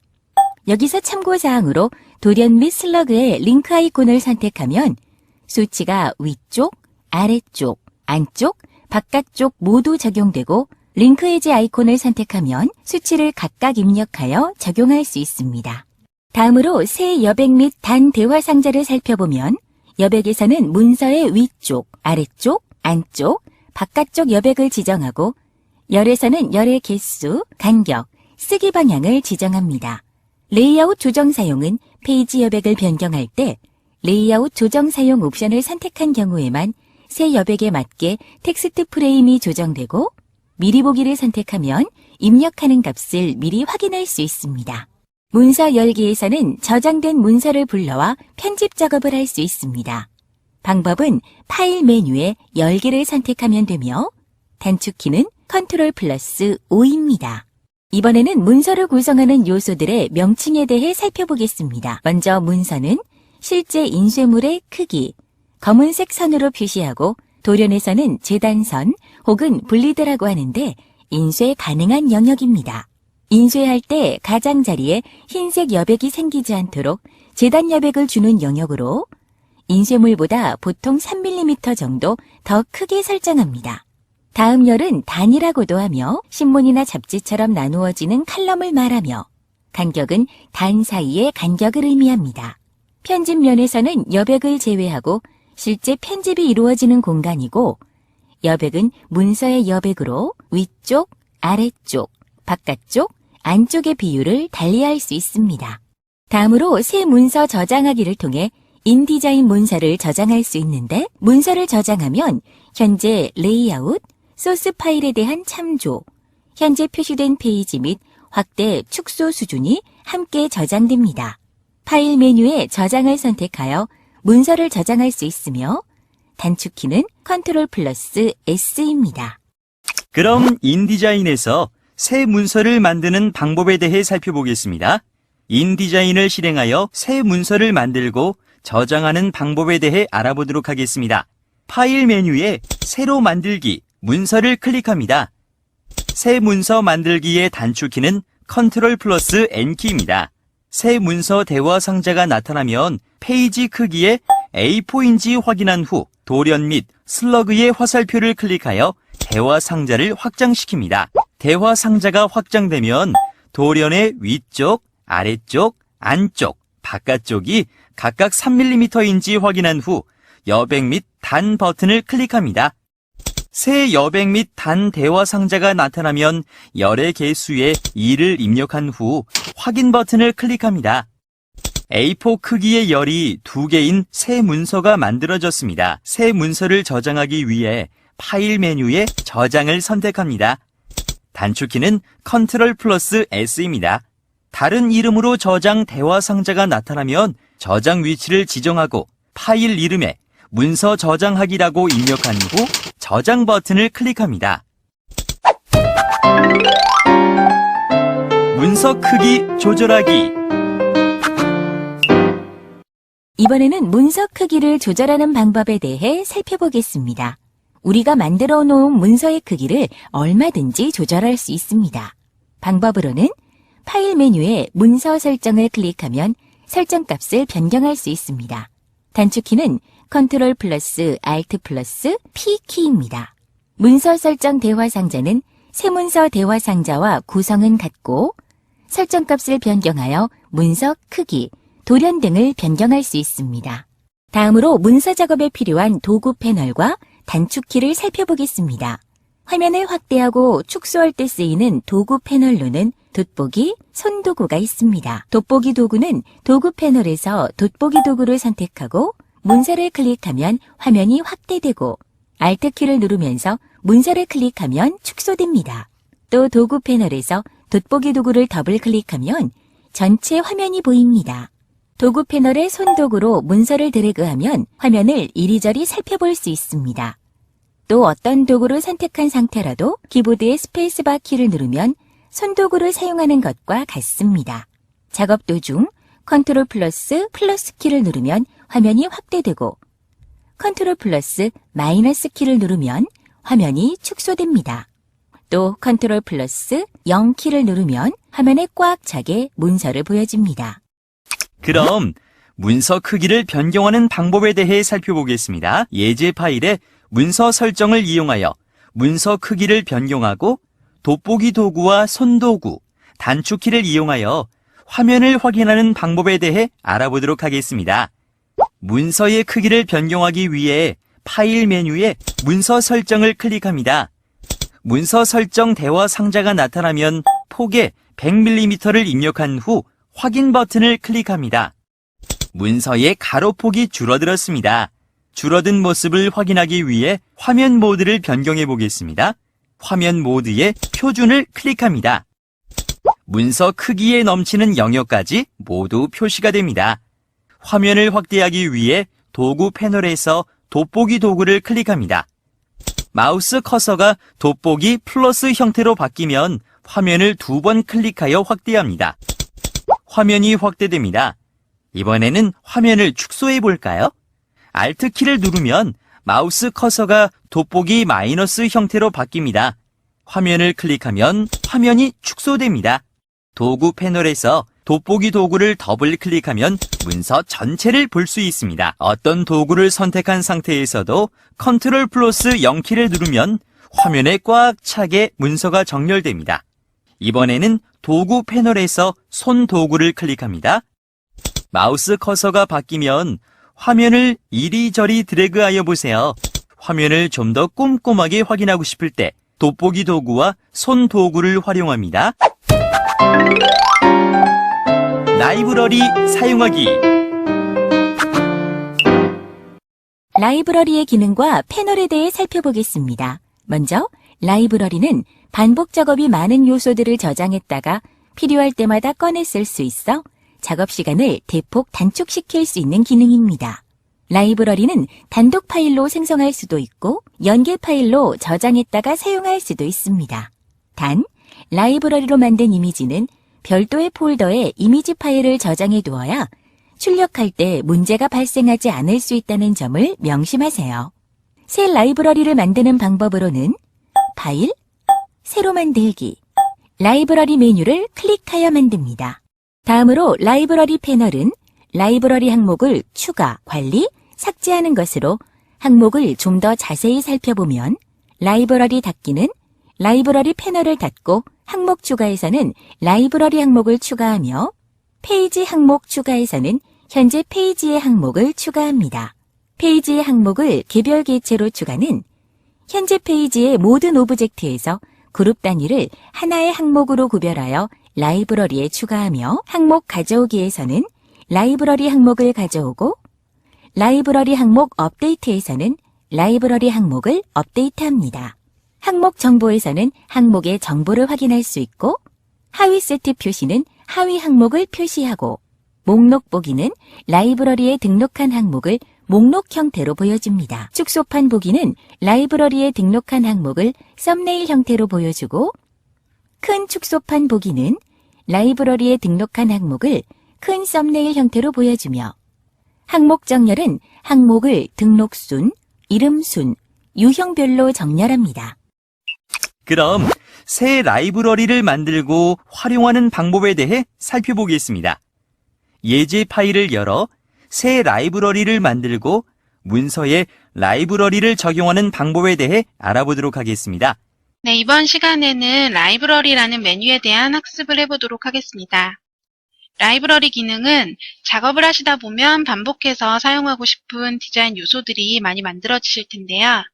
B: 여기서 참고사항으로 돌연 및 슬러그의 링크 아이콘을 선택하면 수치가 위쪽, 아래쪽, 안쪽, 바깥쪽 모두 적용되고 링크 해제 아이콘을 선택하면 수치를 각각 입력하여 적용할 수 있습니다. 다음으로 새 여백 및 단 대화 상자를 살펴보면 여백에서는 문서의 위쪽, 아래쪽, 안쪽, 바깥쪽 여백을 지정하고 열에서는 열의 개수, 간격, 쓰기 방향을 지정합니다. 레이아웃 조정 사용은 페이지 여백을 변경할 때 레이아웃 조정 사용 옵션을 선택한 경우에만 새 여백에 맞게 텍스트 프레임이 조정되고 미리 보기를 선택하면 입력하는 값을 미리 확인할 수 있습니다. 문서 열기에서는 저장된 문서를 불러와 편집 작업을 할 수 있습니다. 방법은 파일 메뉴에 열기를 선택하면 되며 단축키는 컨트롤 플러스 O입니다. 이번에는 문서를 구성하는 요소들의 명칭에 대해 살펴보겠습니다. 먼저 문서는 실제 인쇄물의 크기, 검은색 선으로 표시하고 돌연에서는 재단선 혹은 분리대라고 하는데 인쇄 가능한 영역입니다. 인쇄할 때 가장자리에 흰색 여백이 생기지 않도록 재단 여백을 주는 영역으로 인쇄물보다 보통 3mm 정도 더 크게 설정합니다. 다음 열은 단이라고도 하며 신문이나 잡지처럼 나누어지는 칼럼을 말하며 간격은 단 사이의 간격을 의미합니다. 편집면에서는 여백을 제외하고 실제 편집이 이루어지는 공간이고 여백은 문서의 여백으로 위쪽, 아래쪽, 바깥쪽, 안쪽의 비율을 달리할 수 있습니다. 다음으로 새 문서 저장하기를 통해 인디자인 문서를 저장할 수 있는데 문서를 저장하면 현재 레이아웃, 소스 파일에 대한 참조, 현재 표시된 페이지 및 확대, 축소 수준이 함께 저장됩니다. 파일 메뉴에 저장을 선택하여 문서를 저장할 수 있으며 단축키는 컨트롤 플러스 S입니다.
A: 그럼 인디자인에서 새 문서를 만드는 방법에 대해 살펴보겠습니다. 인디자인을 실행하여 새 문서를 만들고 저장하는 방법에 대해 알아보도록 하겠습니다. 파일 메뉴에 새로 만들기, 문서를 클릭합니다. 새 문서 만들기의 단축키는 컨트롤 플러스 N키입니다. 새 문서 대화 상자가 나타나면 페이지 크기의 A4인지 확인한 후 돌연 및 슬러그의 화살표를 클릭하여 대화 상자를 확장시킵니다. 대화 상자가 확장되면 돌연의 위쪽, 아래쪽, 안쪽, 바깥쪽이 각각 3mm인지 확인한 후 여백 및 단 버튼을 클릭합니다. 새 여백 및 단 대화 상자가 나타나면 열의 개수에 2를 입력한 후 확인 버튼을 클릭합니다. A4 크기의 열이 2개인 새 문서가 만들어졌습니다. 새 문서를 저장하기 위해 파일 메뉴에 저장을 선택합니다. 단축키는 Ctrl 플러스 S입니다. 다른 이름으로 저장 대화 상자가 나타나면 저장 위치를 지정하고 파일 이름에 문서 저장하기라고 입력한 후 저장 버튼을 클릭합니다. 문서 크기 조절하기.
B: 이번에는 문서 크기를 조절하는 방법에 대해 살펴보겠습니다. 우리가 만들어 놓은 문서의 크기를 얼마든지 조절할 수 있습니다. 방법으로는 파일 메뉴에 문서 설정을 클릭하면 설정 값을 변경할 수 있습니다. 단축키는 Ctrl 플러스 Alt 플러스 P 키입니다. 문서 설정 대화 상자는 새 문서 대화 상자와 구성은 같고 설정 값을 변경하여 문서 크기, 돌연 등을 변경할 수 있습니다. 다음으로 문서 작업에 필요한 도구 패널과 단축키를 살펴보겠습니다. 화면을 확대하고 축소할 때 쓰이는 도구 패널로는 돋보기, 손도구가 있습니다. 돋보기 도구는 도구 패널에서 돋보기 도구를 선택하고 문서를 클릭하면 화면이 확대되고 Alt키를 누르면서 문서를 클릭하면 축소됩니다. 또 도구 패널에서 돋보기 도구를 더블 클릭하면 전체 화면이 보입니다. 도구 패널의 손도구로 문서를 드래그하면 화면을 이리저리 살펴볼 수 있습니다. 또 어떤 도구를 선택한 상태라도 키보드의 스페이스바 키를 누르면 손도구를 사용하는 것과 같습니다. 작업 도중 Ctrl 플러스 키를 누르면 화면이 확대되고 Ctrl 플러스 마이너스 키를 누르면 화면이 축소됩니다. 또 Ctrl 플러스 0키를 누르면 화면에 꽉 차게 문서를 보여줍니다.
A: 그럼 문서 크기를 변경하는 방법에 대해 살펴보겠습니다. 예제 파일에 문서 설정을 이용하여 문서 크기를 변경하고 돋보기 도구와 손도구, 단축키를 이용하여 화면을 확인하는 방법에 대해 알아보도록 하겠습니다. 문서의 크기를 변경하기 위해 파일 메뉴에 문서 설정을 클릭합니다. 문서 설정 대화 상자가 나타나면 폭에 100mm를 입력한 후 확인 버튼을 클릭합니다. 문서의 가로폭이 줄어들었습니다. 줄어든 모습을 확인하기 위해 화면 모드를 변경해 보겠습니다. 화면 모드의 표준을 클릭합니다. 문서 크기에 넘치는 영역까지 모두 표시가 됩니다. 화면을 확대하기 위해 도구 패널에서 돋보기 도구를 클릭합니다. 마우스 커서가 돋보기 플러스 형태로 바뀌면 화면을 2번 클릭하여 확대합니다. 화면이 확대됩니다. 이번에는 화면을 축소해 볼까요? Alt키를 누르면 마우스 커서가 돋보기 마이너스 형태로 바뀝니다. 화면을 클릭하면 화면이 축소됩니다. 도구 패널에서 돋보기 도구를 더블 클릭하면 문서 전체를 볼 수 있습니다. 어떤 도구를 선택한 상태에서도 Ctrl 플러스 0키를 누르면 화면에 꽉 차게 문서가 정렬됩니다. 이번에는 도구 패널에서 손 도구를 클릭합니다. 마우스 커서가 바뀌면 화면을 이리저리 드래그하여 보세요. 화면을 좀 더 꼼꼼하게 확인하고 싶을 때 돋보기 도구와 손 도구를 활용합니다. 라이브러리 사용하기.
B: 라이브러리의 기능과 패널에 대해 살펴보겠습니다. 먼저 라이브러리는 반복 작업이 많은 요소들을 저장했다가 필요할 때마다 꺼내 쓸 수 있어 작업 시간을 대폭 단축시킬 수 있는 기능입니다. 라이브러리는 단독 파일로 생성할 수도 있고 연계 파일로 저장했다가 사용할 수도 있습니다. 단, 라이브러리로 만든 이미지는 별도의 폴더에 이미지 파일을 저장해 두어야 출력할 때 문제가 발생하지 않을 수 있다는 점을 명심하세요. 새 라이브러리를 만드는 방법으로는 파일, 새로 만들기, 라이브러리 메뉴를 클릭하여 만듭니다. 다음으로 라이브러리 패널은 라이브러리 항목을 추가, 관리, 삭제하는 것으로 항목을 좀 더 자세히 살펴보면 라이브러리 닫기는 라이브러리 패널을 닫고 항목 추가에서는 라이브러리 항목을 추가하며 페이지 항목 추가에서는 현재 페이지의 항목을 추가합니다. 페이지의 항목을 개별 객체로 추가는 현재 페이지의 모든 오브젝트에서 그룹 단위를 하나의 항목으로 구별하여 라이브러리에 추가하며 항목 가져오기에서는 라이브러리 항목을 가져오고 라이브러리 항목 업데이트에서는 라이브러리 항목을 업데이트합니다. 항목 정보에서는 항목의 정보를 확인할 수 있고 하위 세트 표시는 하위 항목을 표시하고 목록 보기는 라이브러리에 등록한 항목을 목록 형태로 보여줍니다. 축소판 보기는 라이브러리에 등록한 항목을 썸네일 형태로 보여주고 큰 축소판 보기는 라이브러리에 등록한 항목을 큰 썸네일 형태로 보여주며 항목 정렬은 항목을 등록순, 이름순, 유형별로 정렬합니다.
A: 그럼 새 라이브러리를 만들고 활용하는 방법에 대해 살펴보겠습니다. 예제 파일을 열어 새 라이브러리를 만들고 문서에 라이브러리를 적용하는 방법에 대해 알아보도록 하겠습니다.
E: 네, 이번 시간에는 라이브러리라는 메뉴에 대한 학습을 해보도록 하겠습니다. 라이브러리 기능은 작업을 하시다 보면 반복해서 사용하고 싶은 디자인 요소들이 많이 만들어지실 텐데요.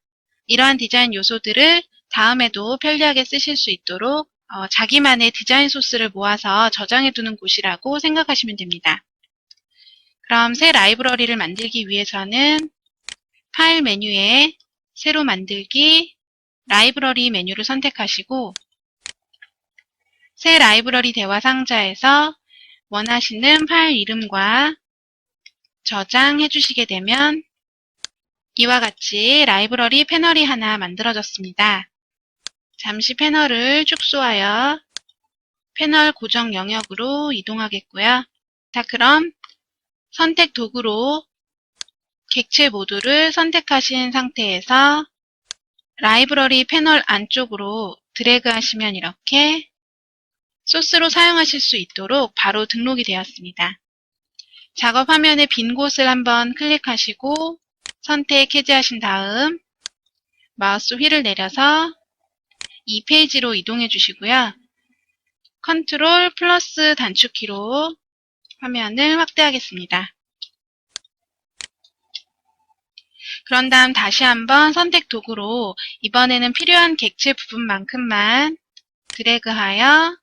E: 이러한 디자인 요소들을 다음에도 편리하게 쓰실 수 있도록 자기만의 디자인 소스를 모아서 저장해두는 곳이라고 생각하시면 됩니다. 그럼 새 라이브러리를 만들기 위해서는 파일 메뉴에 새로 만들기, 라이브러리 메뉴를 선택하시고 새 라이브러리 대화 상자에서 원하시는 파일 이름과 저장해 주시게 되면 이와 같이 라이브러리 패널이 하나 만들어졌습니다. 잠시 패널을 축소하여 패널 고정 영역으로 이동하겠고요. 자, 그럼 선택 도구로 객체 모듈을 선택하신 상태에서 라이브러리 패널 안쪽으로 드래그 하시면 이렇게 소스로 사용하실 수 있도록 바로 등록이 되었습니다. 작업 화면의 빈 곳을 한번 클릭하시고 선택 해제하신 다음 마우스 휠을 내려서 이 페이지로 이동해 주시고요. 컨트롤 플러스 단축키로 화면을 확대하겠습니다. 그런 다음 다시 한번 선택 도구로 이번에는 필요한 객체 부분만큼만 드래그하여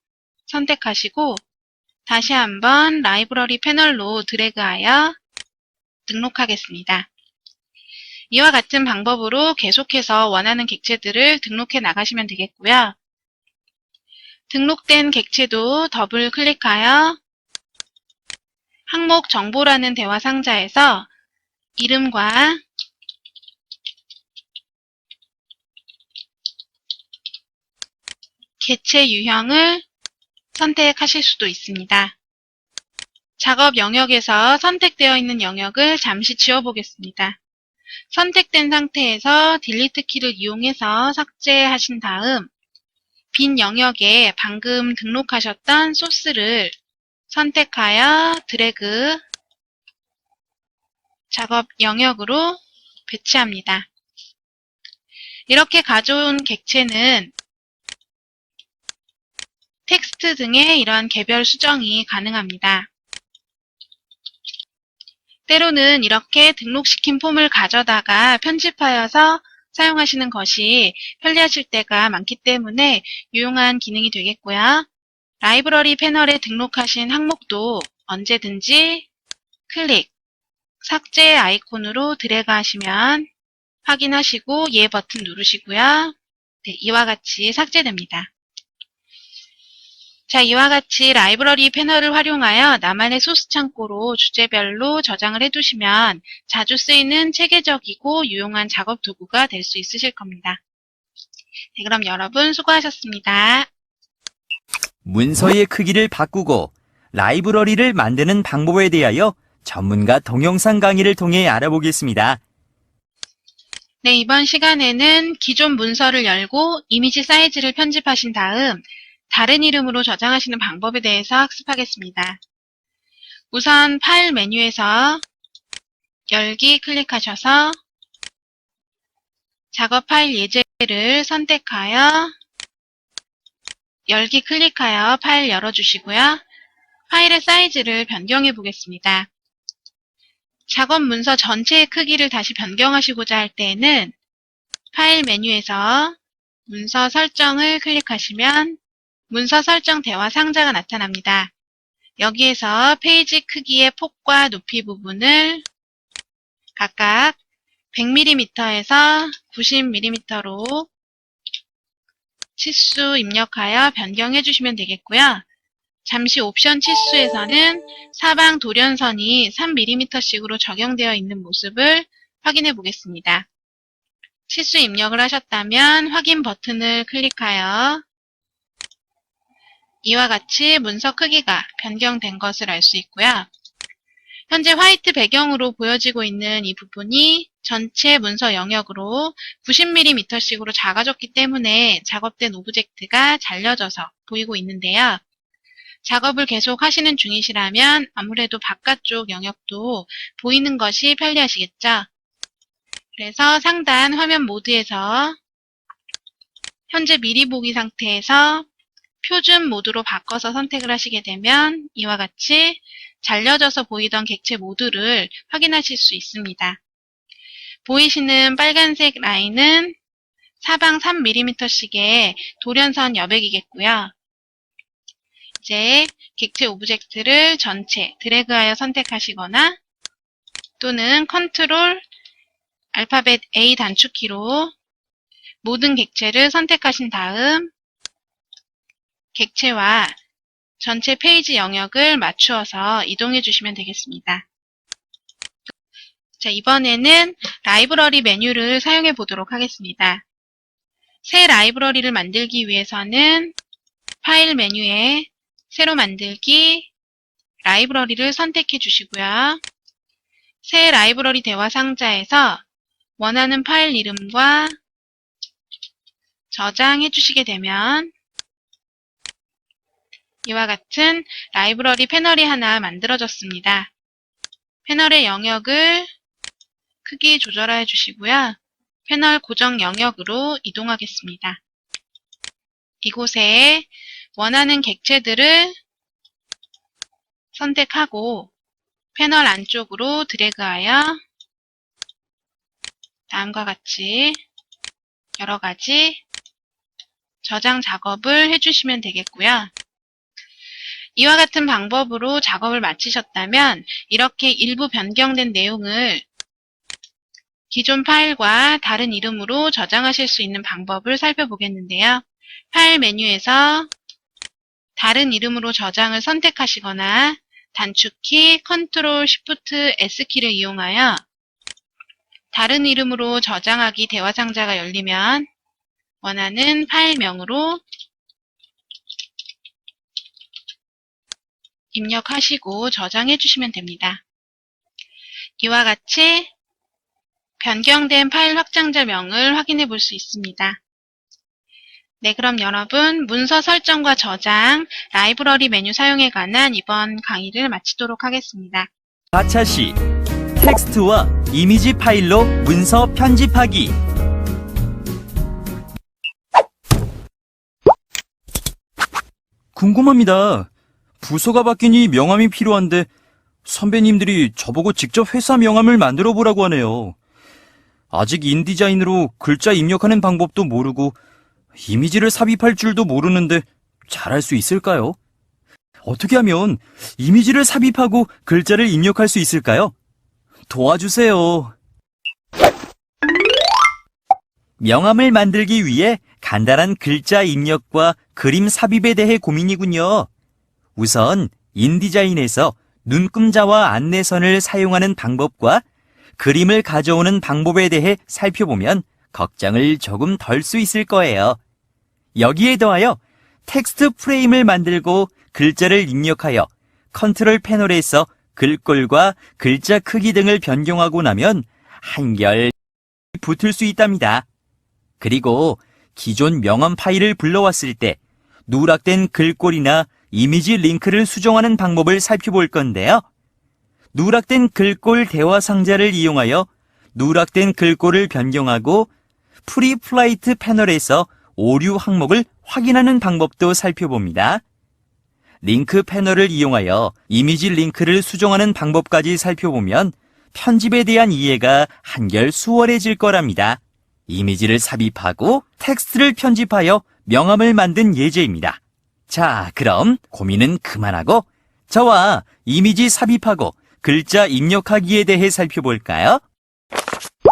E: 선택하시고 다시 한번 라이브러리 패널로 드래그하여 등록하겠습니다. 이와 같은 방법으로 계속해서 원하는 객체들을 등록해 나가시면 되겠고요. 등록된 객체도 더블 클릭하여 항목 정보라는 대화 상자에서 이름과 객체 유형을 선택하실 수도 있습니다. 작업 영역에서 선택되어 있는 영역을 잠시 지워보겠습니다. 선택된 상태에서 딜리트 키를 이용해서 삭제하신 다음 빈 영역에 방금 등록하셨던 소스를 선택하여 드래그 작업 영역으로 배치합니다. 이렇게 가져온 객체는 텍스트 등의 이러한 개별 수정이 가능합니다. 때로는 이렇게 등록시킨 폼을 가져다가 편집하여서 사용하시는 것이 편리하실 때가 많기 때문에 유용한 기능이 되겠고요. 라이브러리 패널에 등록하신 항목도 언제든지 클릭, 삭제 아이콘으로 드래그 하시면 확인하시고 예 버튼 누르시고요. 네, 이와 같이 삭제됩니다. 자, 이와 같이 라이브러리 패널을 활용하여 나만의 소스 창고로 주제별로 저장을 해두시면 자주 쓰이는 체계적이고 유용한 작업 도구가 될 수 있으실 겁니다. 네, 그럼 여러분 수고하셨습니다.
A: 문서의 크기를 바꾸고 라이브러리를 만드는 방법에 대하여 전문가 동영상 강의를 통해 알아보겠습니다.
E: 네, 이번 시간에는 기존 문서를 열고 이미지 사이즈를 편집하신 다음 다른 이름으로 저장하시는 방법에 대해서 학습하겠습니다. 우선 파일 메뉴에서 열기 클릭하셔서 작업 파일 예제를 선택하여 열기 클릭하여 파일 열어주시고요. 파일의 사이즈를 변경해 보겠습니다. 작업 문서 전체의 크기를 다시 변경하시고자 할 때에는 파일 메뉴에서 문서 설정을 클릭하시면 문서 설정 대화 상자가 나타납니다. 여기에서 페이지 크기의 폭과 높이 부분을 각각 100mm에서 90mm로 치수 입력하여 변경해 주시면 되겠고요. 잠시 옵션 치수에서는 사방 돌연선이 3mm씩으로 적용되어 있는 모습을 확인해 보겠습니다. 치수 입력을 하셨다면 확인 버튼을 클릭하여 이와 같이 문서 크기가 변경된 것을 알 수 있고요. 현재 화이트 배경으로 보여지고 있는 이 부분이 전체 문서 영역으로 90mm씩으로 작아졌기 때문에 작업된 오브젝트가 잘려져서 보이고 있는데요. 작업을 계속 하시는 중이시라면 아무래도 바깥쪽 영역도 보이는 것이 편리하시겠죠. 그래서 상단 화면 모드에서 현재 미리 보기 상태에서 표준 모드로 바꿔서 선택을 하시게 되면 이와 같이 잘려져서 보이던 객체 모두를 확인하실 수 있습니다. 보이시는 빨간색 라인은 사방 3mm씩의 돌연선 여백이겠고요. 이제 객체 오브젝트를 전체 드래그하여 선택하시거나 또는 컨트롤 알파벳 A 단축키로 모든 객체를 선택하신 다음 객체와 전체 페이지 영역을 맞추어서 이동해 주시면 되겠습니다. 자, 이번에는 라이브러리 메뉴를 사용해 보도록 하겠습니다. 새 라이브러리를 만들기 위해서는 파일 메뉴에 새로 만들기 라이브러리를 선택해 주시고요. 새 라이브러리 대화 상자에서 원하는 파일 이름과 저장해 주시게 되면 이와 같은 라이브러리 패널이 하나 만들어졌습니다. 패널의 영역을 크기 조절해 주시고요. 패널 고정 영역으로 이동하겠습니다. 이곳에 원하는 객체들을 선택하고 패널 안쪽으로 드래그하여 다음과 같이 여러 가지 저장 작업을 해주시면 되겠고요. 이와 같은 방법으로 작업을 마치셨다면 이렇게 일부 변경된 내용을 기존 파일과 다른 이름으로 저장하실 수 있는 방법을 살펴보겠는데요. 파일 메뉴에서 다른 이름으로 저장을 선택하시거나 단축키 Ctrl Shift S키를 이용하여 다른 이름으로 저장하기 대화 상자가 열리면 원하는 파일명으로 입력하시고 저장해 주시면 됩니다. 이와 같이 변경된 파일 확장자명을 확인해 볼 수 있습니다. 네, 그럼 여러분 문서 설정과 저장, 라이브러리 메뉴 사용에 관한 이번 강의를 마치도록 하겠습니다.
A: 4차시 텍스트와 이미지 파일로 문서 편집하기. 궁금합니다. 부서가 바뀌니 명함이 필요한데 선배님들이 저보고 직접 회사 명함을 만들어 보라고 하네요. 아직 인디자인으로 글자 입력하는 방법도 모르고 이미지를 삽입할 줄도 모르는데 잘할 수 있을까요? 어떻게 하면 이미지를 삽입하고 글자를 입력할 수 있을까요? 도와주세요. 명함을 만들기 위해 간단한 글자 입력과 그림 삽입에 대해 고민이군요. 우선 인디자인에서 눈금자와 안내선을 사용하는 방법과 그림을 가져오는 방법에 대해 살펴보면 걱정을 조금 덜 수 있을 거예요. 여기에 더하여 텍스트 프레임을 만들고 글자를 입력하여 컨트롤 패널에서 글꼴과 글자 크기 등을 변경하고 나면 한결 붙을 수 있답니다. 그리고 기존 명함 파일을 불러왔을 때 누락된 글꼴이나 이미지 링크를 수정하는 방법을 살펴볼 건데요. 누락된 글꼴 대화 상자를 이용하여 누락된 글꼴을 변경하고 프리플라이트 패널에서 오류 항목을 확인하는 방법도 살펴봅니다. 링크 패널을 이용하여 이미지 링크를 수정하는 방법까지 살펴보면 편집에 대한 이해가 한결 수월해질 거랍니다. 이미지를 삽입하고 텍스트를 편집하여 명함을 만든 예제입니다. 자, 그럼 고민은 그만하고 저와 이미지 삽입하고 글자 입력하기에 대해 살펴볼까요?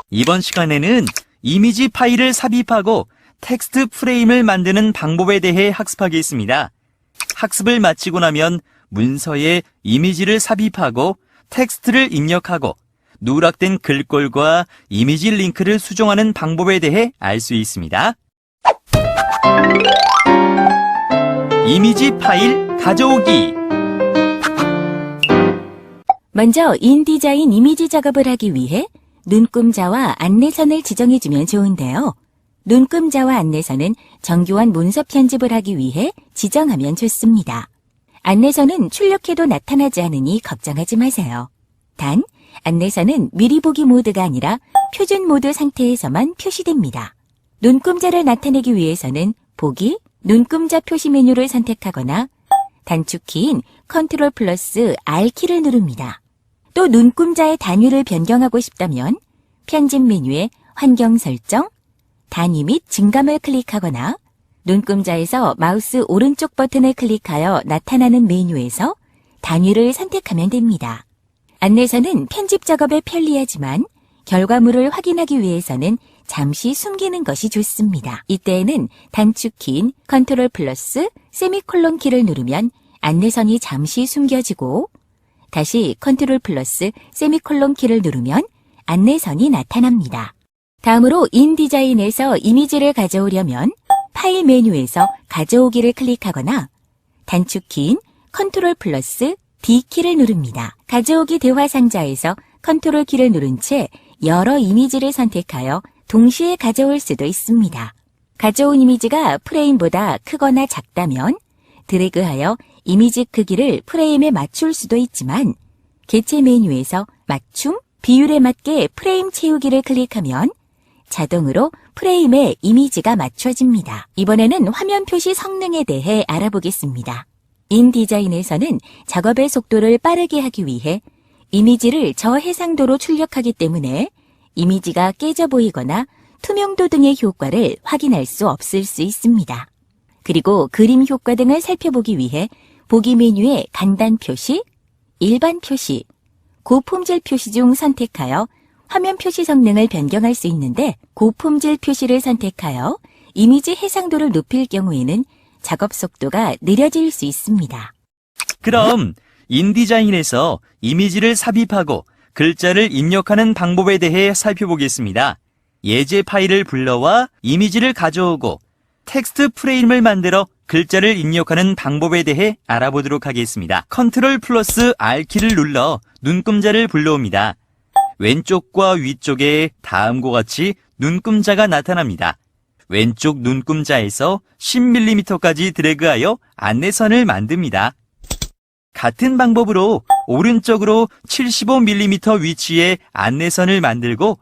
A: 이번 시간에는 이미지 파일을 삽입하고 텍스트 프레임을 만드는 방법에 대해 학습하겠습니다. 학습을 마치고 나면 문서에 이미지를 삽입하고 텍스트를 입력하고 누락된 글꼴과 이미지 링크를 수정하는 방법에 대해 알 수 있습니다. 이미지 파일 가져오기.
B: 먼저 인디자인 이미지 작업을 하기 위해 눈금자와 안내선을 지정해주면 좋은데요. 눈금자와 안내선은 정교한 문서 편집을 하기 위해 지정하면 좋습니다. 안내선은 출력해도 나타나지 않으니 걱정하지 마세요. 단, 안내선은 미리 보기 모드가 아니라 표준 모드 상태에서만 표시됩니다. 눈금자를 나타내기 위해서는 보기, 눈금자 표시 메뉴를 선택하거나 단축키인 Ctrl 플러스 R 키를 누릅니다. 또 눈금자의 단위를 변경하고 싶다면 편집 메뉴에 환경 설정, 단위 및 증감을 클릭하거나 눈금자에서 마우스 오른쪽 버튼을 클릭하여 나타나는 메뉴에서 단위를 선택하면 됩니다. 안내선은 편집 작업에 편리하지만 결과물을 확인하기 위해서는 잠시 숨기는 것이 좋습니다. 이때에는 단축키인 Ctrl 플러스 세미콜론 키를 누르면 안내선이 잠시 숨겨지고 다시 Ctrl 플러스 세미콜론 키를 누르면 안내선이 나타납니다. 다음으로 인디자인에서 이미지를 가져오려면 파일 메뉴에서 가져오기를 클릭하거나 단축키인 Ctrl 플러스 D 키를 누릅니다. 가져오기 대화 상자에서 Ctrl 키를 누른 채 여러 이미지를 선택하여 동시에 가져올 수도 있습니다. 가져온 이미지가 프레임보다 크거나 작다면 드래그하여 이미지 크기를 프레임에 맞출 수도 있지만 개체 메뉴에서 맞춤, 비율에 맞게 프레임 채우기를 클릭하면 자동으로 프레임에 이미지가 맞춰집니다. 이번에는 화면 표시 성능에 대해 알아보겠습니다. 인디자인에서는 작업의 속도를 빠르게 하기 위해 이미지를 저해상도로 출력하기 때문에 이미지가 깨져 보이거나 투명도 등의 효과를 확인할 수 없을 수 있습니다. 그리고 그림 효과 등을 살펴보기 위해 보기 메뉴의 간단 표시, 일반 표시, 고품질 표시 중 선택하여 화면 표시 성능을 변경할 수 있는데 고품질 표시를 선택하여 이미지 해상도를 높일 경우에는 작업 속도가 느려질 수 있습니다.
A: 그럼 인디자인에서 이미지를 삽입하고 글자를 입력하는 방법에 대해 살펴보겠습니다. 예제 파일을 불러와 이미지를 가져오고 텍스트 프레임을 만들어 글자를 입력하는 방법에 대해 알아보도록 하겠습니다. Ctrl 플러스 R 키를 눌러 눈금자를 불러옵니다. 왼쪽과 위쪽에 다음과 같이 눈금자가 나타납니다. 왼쪽 눈금자에서 10mm까지 드래그하여 안내선을 만듭니다. 같은 방법으로 오른쪽으로 75mm 위치에 안내선을 만들고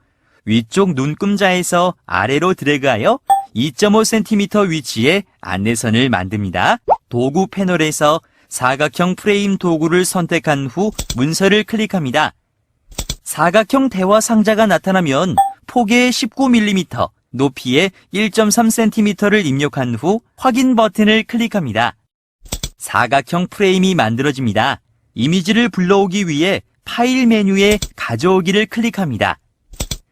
A: 위쪽 눈금자에서 아래로 드래그하여 2.5cm 위치에 안내선을 만듭니다. 도구 패널에서 사각형 프레임 도구를 선택한 후 문서를 클릭합니다. 사각형 대화 상자가 나타나면 폭에 19mm, 높이에 1.3cm를 입력한 후 확인 버튼을 클릭합니다. 사각형 프레임이 만들어집니다. 이미지를 불러오기 위해 파일 메뉴에 가져오기를 클릭합니다.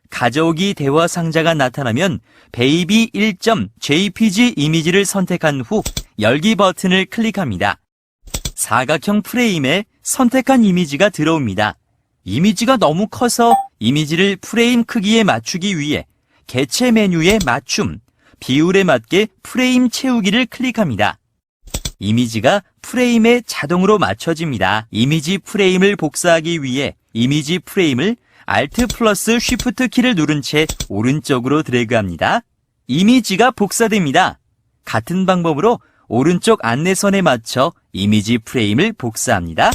A: 가져오기 대화 상자가 나타나면 베이비 1.jpg 이미지를 선택한 후 열기 버튼을 클릭합니다. 사각형 프레임에 선택한 이미지가 들어옵니다. 이미지가 너무 커서 이미지를 프레임 크기에 맞추기 위해 개체 메뉴에 맞춤, 비율에 맞게 프레임 채우기를 클릭합니다. 이미지가 프레임에 자동으로 맞춰집니다. 이미지 프레임을 복사하기 위해 이미지 프레임을 Alt 플러스 Shift 키를 누른 채 오른쪽으로 드래그합니다. 이미지가 복사됩니다. 같은 방법으로 오른쪽 안내선에 맞춰 이미지 프레임을 복사합니다.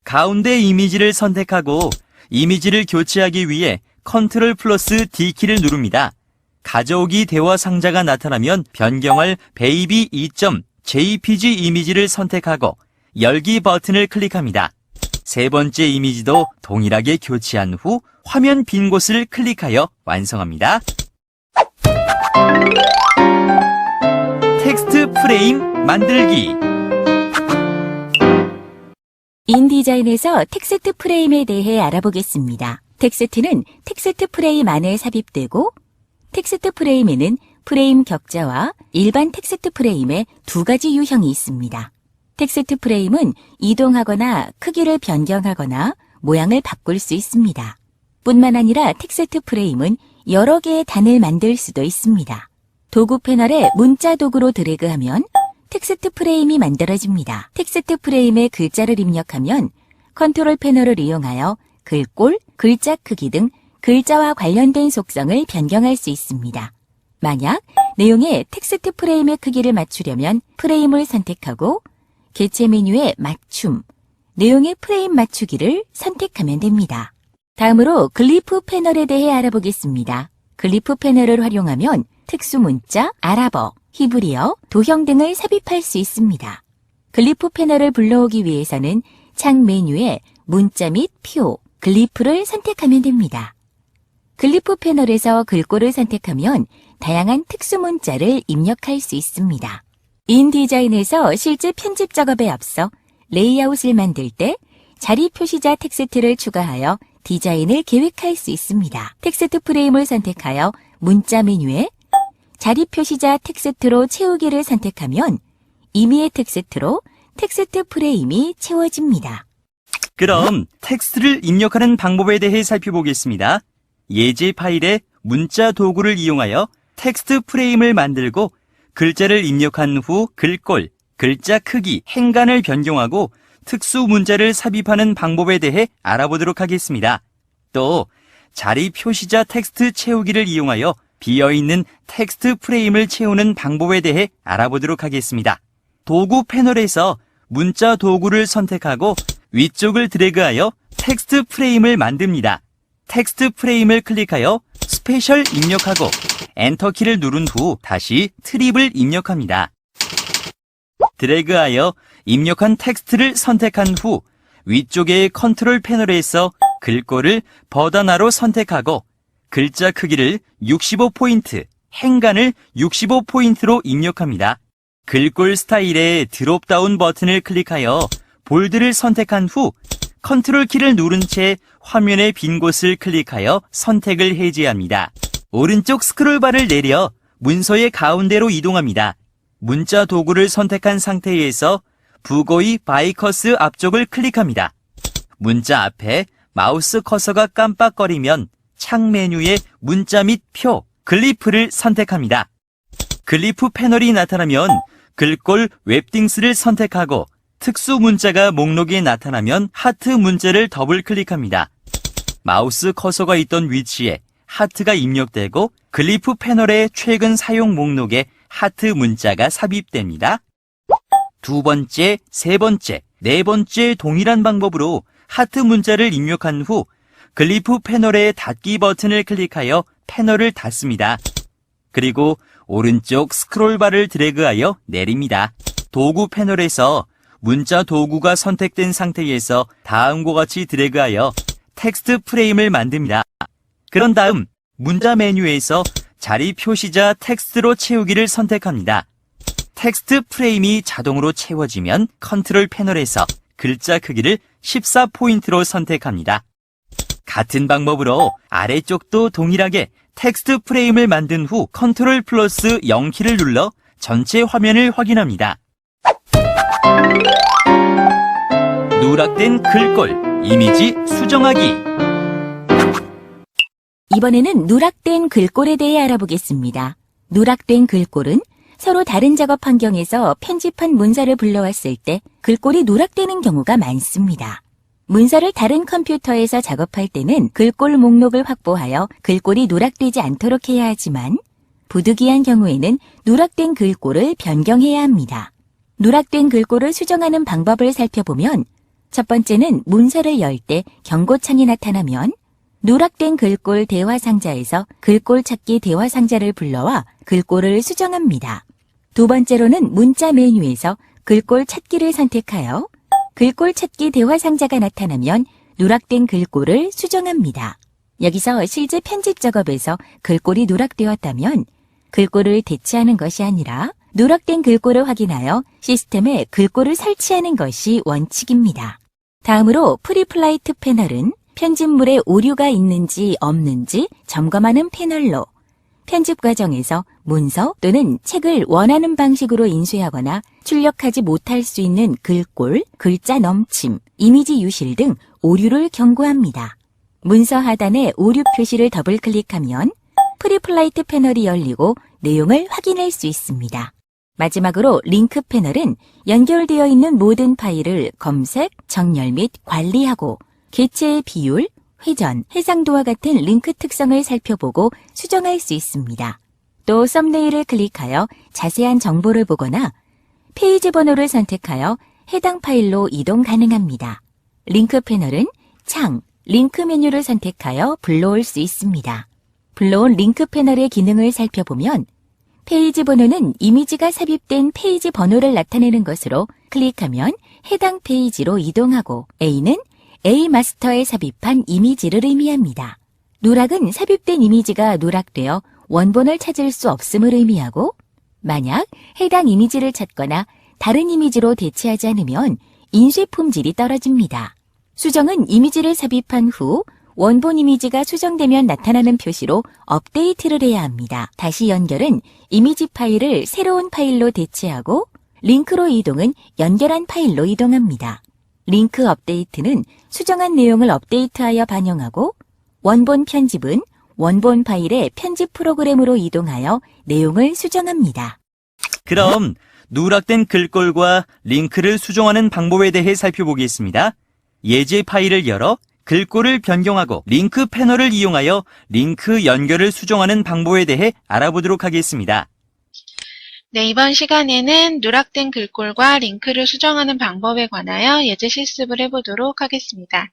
A: 가운데 이미지를 선택하고 이미지를 교체하기 위해 Ctrl 플러스 D 키를 누릅니다. 가져오기 대화 상자가 나타나면 변경할 베이비 2.jpg 이미지를 선택하고 열기 버튼을 클릭합니다. 세 번째 이미지도 동일하게 교체한 후 화면 빈 곳을 클릭하여 완성합니다. 텍스트 프레임 만들기.
B: 인디자인에서 텍스트 프레임에 대해 알아보겠습니다. 텍스트는 텍스트 프레임 안에 삽입되고 텍스트 프레임에는 프레임 격자와 일반 텍스트 프레임의 두 가지 유형이 있습니다. 텍스트 프레임은 이동하거나 크기를 변경하거나 모양을 바꿀 수 있습니다. 뿐만 아니라 텍스트 프레임은 여러 개의 단을 만들 수도 있습니다. 도구 패널에 문자 도구로 드래그하면 텍스트 프레임이 만들어집니다. 텍스트 프레임에 글자를 입력하면 컨트롤 패널을 이용하여 글꼴, 글자 크기 등 글자와 관련된 속성을 변경할 수 있습니다. 만약 내용에 텍스트 프레임의 크기를 맞추려면 프레임을 선택하고 개체 메뉴에 맞춤, 내용의 프레임 맞추기를 선택하면 됩니다. 다음으로 글리프 패널에 대해 알아보겠습니다. 글리프 패널을 활용하면 특수 문자, 아랍어, 히브리어, 도형 등을 삽입할 수 있습니다. 글리프 패널을 불러오기 위해서는 창 메뉴에 문자 및 표, 글리프를 선택하면 됩니다. 글리프 패널에서 글꼴을 선택하면 다양한 특수 문자를 입력할 수 있습니다. 인디자인에서 실제 편집 작업에 앞서 레이아웃을 만들 때 자리 표시자 텍스트를 추가하여 디자인을 계획할 수 있습니다. 텍스트 프레임을 선택하여 문자 메뉴에 자리 표시자 텍스트로 채우기를 선택하면 임의의 텍스트로 텍스트 프레임이 채워집니다.
A: 그럼 텍스트를 입력하는 방법에 대해 살펴보겠습니다. 예제 파일에 문자 도구를 이용하여 텍스트 프레임을 만들고 글자를 입력한 후 글꼴, 글자 크기, 행간을 변경하고 특수 문자를 삽입하는 방법에 대해 알아보도록 하겠습니다. 또 자리 표시자 텍스트 채우기를 이용하여 비어있는 텍스트 프레임을 채우는 방법에 대해 알아보도록 하겠습니다. 도구 패널에서 문자 도구를 선택하고 위쪽을 드래그하여 텍스트 프레임을 만듭니다. 텍스트 프레임을 클릭하여 스페셜 입력하고 엔터키를 누른 후 다시 트립을 입력합니다. 드래그하여 입력한 텍스트를 선택한 후 위쪽의 컨트롤 패널에서 글꼴을 버다나로 선택하고 글자 크기를 65포인트, 행간을 65포인트로 입력합니다. 글꼴 스타일의 드롭다운 버튼을 클릭하여 볼드를 선택한 후 컨트롤 키를 누른 채 화면의 빈 곳을 클릭하여 선택을 해제합니다. 오른쪽 스크롤바를 내려 문서의 가운데로 이동합니다. 문자 도구를 선택한 상태에서 부고의 바이커스 앞쪽을 클릭합니다. 문자 앞에 마우스 커서가 깜빡거리면 창 메뉴에 문자 및 표, 글리프를 선택합니다. 글리프 패널이 나타나면 글꼴 웹딩스를 선택하고 특수 문자가 목록에 나타나면 하트 문자를 더블 클릭합니다. 마우스 커서가 있던 위치에 하트가 입력되고 글리프 패널의 최근 사용 목록에 하트 문자가 삽입됩니다. 두 번째, 세 번째, 네 번째 동일한 방법으로 하트 문자를 입력한 후 글리프 패널의 닫기 버튼을 클릭하여 패널을 닫습니다. 그리고 오른쪽 스크롤바를 드래그하여 내립니다. 도구 패널에서 문자 도구가 선택된 상태에서 다음과 같이 드래그하여 텍스트 프레임을 만듭니다. 그런 다음 문자 메뉴에서 자리 표시자 텍스트로 채우기를 선택합니다. 텍스트 프레임이 자동으로 채워지면 컨트롤 패널에서 글자 크기를 14포인트로 선택합니다. 같은 방법으로 아래쪽도 동일하게 텍스트 프레임을 만든 후 컨트롤 플러스 0키를 눌러 전체 화면을 확인합니다. 누락된 글꼴, 이미지 수정하기.
B: 이번에는 누락된 글꼴에 대해 알아보겠습니다. 누락된 글꼴은 서로 다른 작업 환경에서 편집한 문서를 불러왔을 때 글꼴이 누락되는 경우가 많습니다. 문서를 다른 컴퓨터에서 작업할 때는 글꼴 목록을 확보하여 글꼴이 누락되지 않도록 해야 하지만 부득이한 경우에는 누락된 글꼴을 변경해야 합니다. 누락된 글꼴을 수정하는 방법을 살펴보면 첫 번째는 문서를 열 때 경고창이 나타나면 누락된 글꼴 대화 상자에서 글꼴 찾기 대화 상자를 불러와 글꼴을 수정합니다. 두 번째로는 문자 메뉴에서 글꼴 찾기를 선택하여 글꼴 찾기 대화 상자가 나타나면 누락된 글꼴을 수정합니다. 여기서 실제 편집 작업에서 글꼴이 누락되었다면 글꼴을 대체하는 것이 아니라 누락된 글꼴을 확인하여 시스템에 글꼴을 설치하는 것이 원칙입니다. 다음으로 프리플라이트 패널은 편집물에 오류가 있는지 없는지 점검하는 패널로 편집 과정에서 문서 또는 책을 원하는 방식으로 인쇄하거나 출력하지 못할 수 있는 글꼴, 글자 넘침, 이미지 유실 등 오류를 경고합니다. 문서 하단에 오류 표시를 더블 클릭하면 프리플라이트 패널이 열리고 내용을 확인할 수 있습니다. 마지막으로 링크 패널은 연결되어 있는 모든 파일을 검색, 정렬 및 관리하고 개체의 비율, 회전, 해상도와 같은 링크 특성을 살펴보고 수정할 수 있습니다. 또 썸네일을 클릭하여 자세한 정보를 보거나 페이지 번호를 선택하여 해당 파일로 이동 가능합니다. 링크 패널은 창, 링크 메뉴를 선택하여 불러올 수 있습니다. 불러온 링크 패널의 기능을 살펴보면 페이지 번호는 이미지가 삽입된 페이지 번호를 나타내는 것으로 클릭하면 해당 페이지로 이동하고 A는 A 마스터에 삽입한 이미지를 의미합니다. 누락은 삽입된 이미지가 누락되어 원본을 찾을 수 없음을 의미하고 만약 해당 이미지를 찾거나 다른 이미지로 대체하지 않으면 인쇄 품질이 떨어집니다. 수정은 이미지를 삽입한 후 원본 이미지가 수정되면 나타나는 표시로 업데이트를 해야 합니다. 다시 연결은 이미지 파일을 새로운 파일로 대체하고 링크로 이동은 연결한 파일로 이동합니다. 링크 업데이트는 수정한 내용을 업데이트하여 반영하고 원본 편집은 원본 파일의 편집 프로그램으로 이동하여 내용을 수정합니다.
A: 그럼 누락된 글꼴과 링크를 수정하는 방법에 대해 살펴보겠습니다. 예제 파일을 열어 글꼴을 변경하고 링크 패널을 이용하여 링크 연결을 수정하는 방법에 대해 알아보도록 하겠습니다.
E: 네, 이번 시간에는 누락된 글꼴과 링크를 수정하는 방법에 관하여 예제 실습을 해보도록 하겠습니다.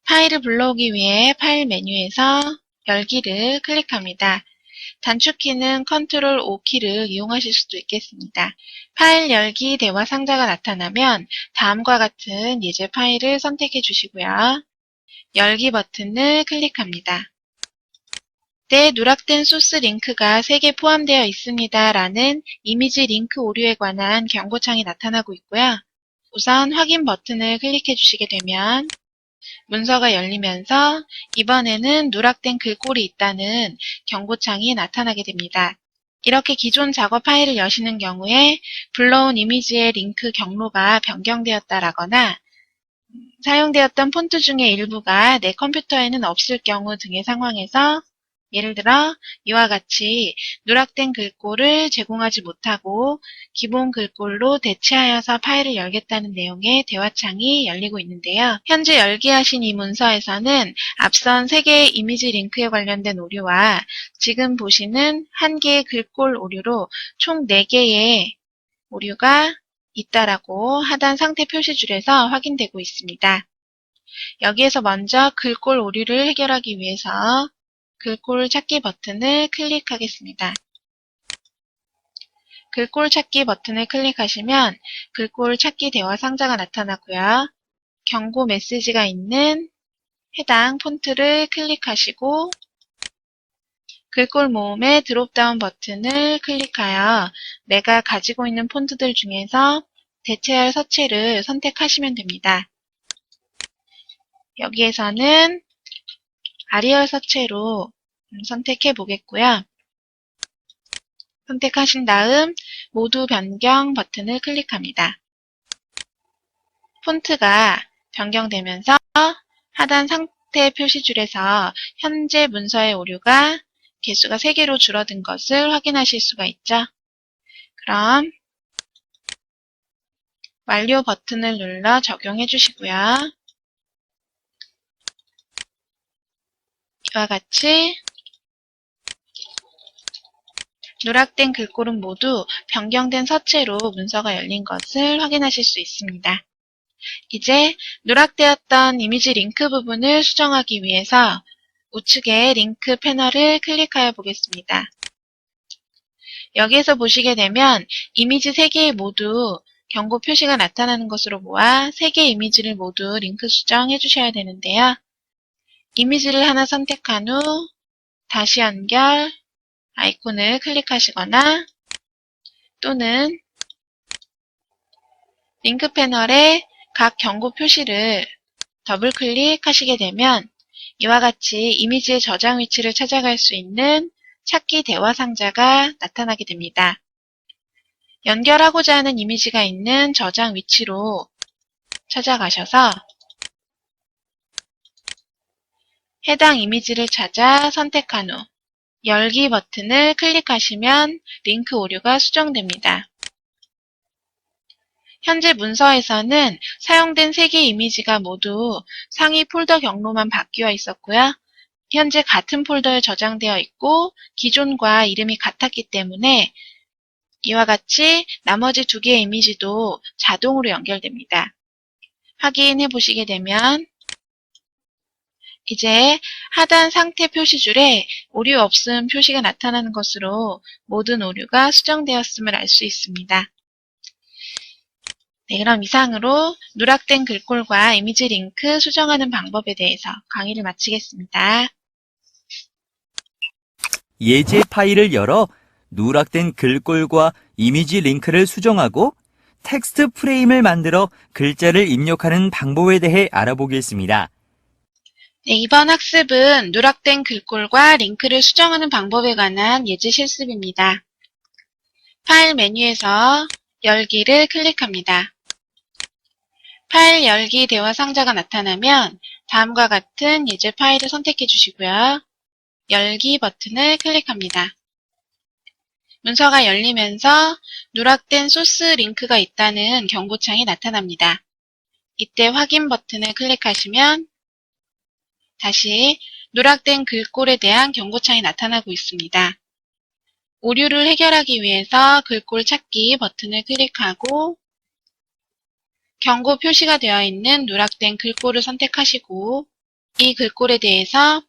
E: 파일을 불러오기 위해 파일 메뉴에서 열기를 클릭합니다. 단축키는 컨트롤 O키를 이용하실 수도 있겠습니다. 파일 열기 대화 상자가 나타나면 다음과 같은 예제 파일을 선택해 주시고요. 열기 버튼을 클릭합니다. 네, 누락된 소스 링크가 3개 포함되어 있습니다. 라는 이미지 링크 오류에 관한 경고창이 나타나고 있고요. 우선 확인 버튼을 클릭해 주시게 되면 문서가 열리면서 이번에는 누락된 글꼴이 있다는 경고창이 나타나게 됩니다. 이렇게 기존 작업 파일을 여시는 경우에 불러온 이미지의 링크 경로가 변경되었다라거나 사용되었던 폰트 중에 일부가 내 컴퓨터에는 없을 경우 등의 상황에서 예를 들어 이와 같이 누락된 글꼴을 제공하지 못하고 기본 글꼴로 대체하여서 파일을 열겠다는 내용의 대화창이 열리고 있는데요. 현재 열기하신 이 문서에서는 앞선 3개의 이미지 링크에 관련된 오류와 지금 보시는 1개의 글꼴 오류로 총 4개의 오류가 있다라고 하단 상태 표시줄에서 확인되고 있습니다. 여기에서 먼저 글꼴 오류를 해결하기 위해서 글꼴 찾기 버튼을 클릭하겠습니다. 글꼴 찾기 버튼을 클릭하시면 글꼴 찾기 대화 상자가 나타나고요. 경고 메시지가 있는 해당 폰트를 클릭하시고 글꼴 모음의 드롭다운 버튼을 클릭하여 내가 가지고 있는 폰트들 중에서 대체할 서체를 선택하시면 됩니다. 여기에서는 아리얼 서체로 선택해 보겠고요. 선택하신 다음 모두 변경 버튼을 클릭합니다. 폰트가 변경되면서 하단 상태 표시줄에서 현재 문서의 오류가 개수가 3개로 줄어든 것을 확인하실 수가 있죠. 그럼 완료 버튼을 눌러 적용해 주시고요. 이와 같이 누락된 글꼴은 모두 변경된 서체로 문서가 열린 것을 확인하실 수 있습니다. 이제 누락되었던 이미지 링크 부분을 수정하기 위해서 우측의 링크 패널을 클릭하여 보겠습니다. 여기에서 보시게 되면 이미지 3개 모두 경고 표시가 나타나는 것으로 보아 3개 이미지를 모두 링크 수정해 주셔야 되는데요. 이미지를 하나 선택한 후 다시 연결 아이콘을 클릭하시거나 또는 링크 패널의 각 경고 표시를 더블 클릭하시게 되면 이와 같이 이미지의 저장 위치를 찾아갈 수 있는 찾기 대화 상자가 나타나게 됩니다. 연결하고자 하는 이미지가 있는 저장 위치로 찾아가셔서 해당 이미지를 찾아 선택한 후 열기 버튼을 클릭하시면 링크 오류가 수정됩니다. 현재 문서에서는 사용된 3개의 이미지가 모두 상위 폴더 경로만 바뀌어 있었고요. 현재 같은 폴더에 저장되어 있고 기존과 이름이 같았기 때문에 이와 같이 나머지 2개의 이미지도 자동으로 연결됩니다. 확인해 보시게 되면 이제 하단 상태 표시줄에 오류 없음 표시가 나타나는 것으로 모든 오류가 수정되었음을 알 수 있습니다. 네, 그럼 이상으로 누락된 글꼴과 이미지 링크 수정하는 방법에 대해서 강의를 마치겠습니다.
A: 예제 파일을 열어 누락된 글꼴과 이미지 링크를 수정하고 텍스트 프레임을 만들어 글자를 입력하는 방법에 대해 알아보겠습니다.
E: 네, 이번 학습은 누락된 글꼴과 링크를 수정하는 방법에 관한 예제 실습입니다. 파일 메뉴에서 열기를 클릭합니다. 파일 열기 대화 상자가 나타나면 다음과 같은 예제 파일을 선택해 주시고요. 열기 버튼을 클릭합니다. 문서가 열리면서 누락된 소스 링크가 있다는 경고창이 나타납니다. 이때 확인 버튼을 클릭하시면 다시 누락된 글꼴에 대한 경고창이 나타나고 있습니다. 오류를 해결하기 위해서 글꼴 찾기 버튼을 클릭하고 경고 표시가 되어 있는 누락된 글꼴을 선택하시고 이 글꼴에 대해서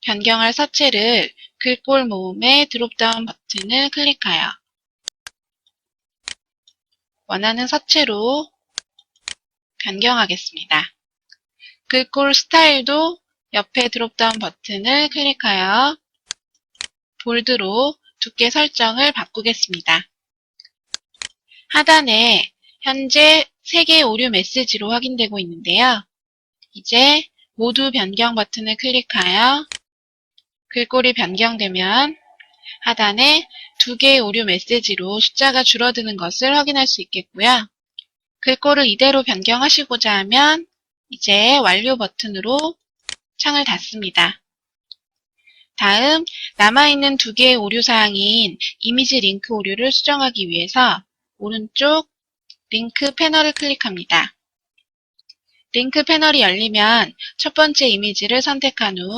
E: 변경할 서체를 글꼴 모음의 드롭다운 버튼을 클릭하여 원하는 서체로 변경하겠습니다. 글꼴 스타일도 옆에 드롭다운 버튼을 클릭하여 볼드로 두께 설정을 바꾸겠습니다. 하단에 현재 3개의 오류 메시지로 확인되고 있는데요. 이제 모두 변경 버튼을 클릭하여 글꼴이 변경되면 하단에 2개의 오류 메시지로 숫자가 줄어드는 것을 확인할 수 있겠고요. 글꼴을 이대로 변경하시고자 하면 이제 완료 버튼으로 창을 닫습니다. 다음 남아있는 2개의 오류사항인 이미지 링크 오류를 수정하기 위해서 오른쪽 링크 패널을 클릭합니다. 링크 패널이 열리면 첫 번째 이미지를 선택한 후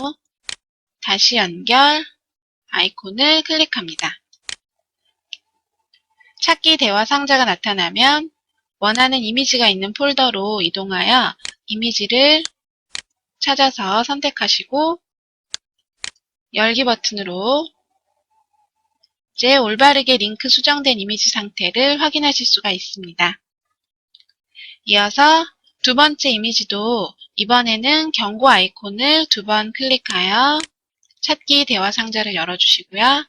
E: 다시 연결 아이콘을 클릭합니다. 찾기 대화 상자가 나타나면 원하는 이미지가 있는 폴더로 이동하여 이미지를 찾아서 선택하시고 열기 버튼으로 이제 올바르게 링크 수정된 이미지 상태를 확인하실 수가 있습니다. 이어서 두 번째 이미지도 이번에는 경고 아이콘을 2번 클릭하여 찾기 대화 상자를 열어주시고요.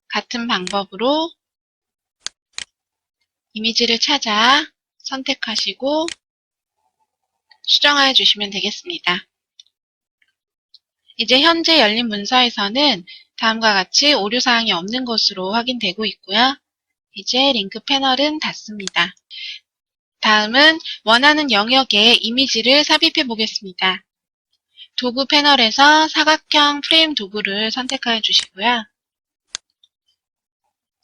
E: 같은 방법으로 이미지를 찾아 선택하시고 수정하여 주시면 되겠습니다. 이제 현재 열린 문서에서는 다음과 같이 오류사항이 없는 것으로 확인되고 있고요. 이제 링크 패널은 닫습니다. 다음은 원하는 영역에 이미지를 삽입해 보겠습니다. 도구 패널에서 사각형 프레임 도구를 선택하여 주시고요.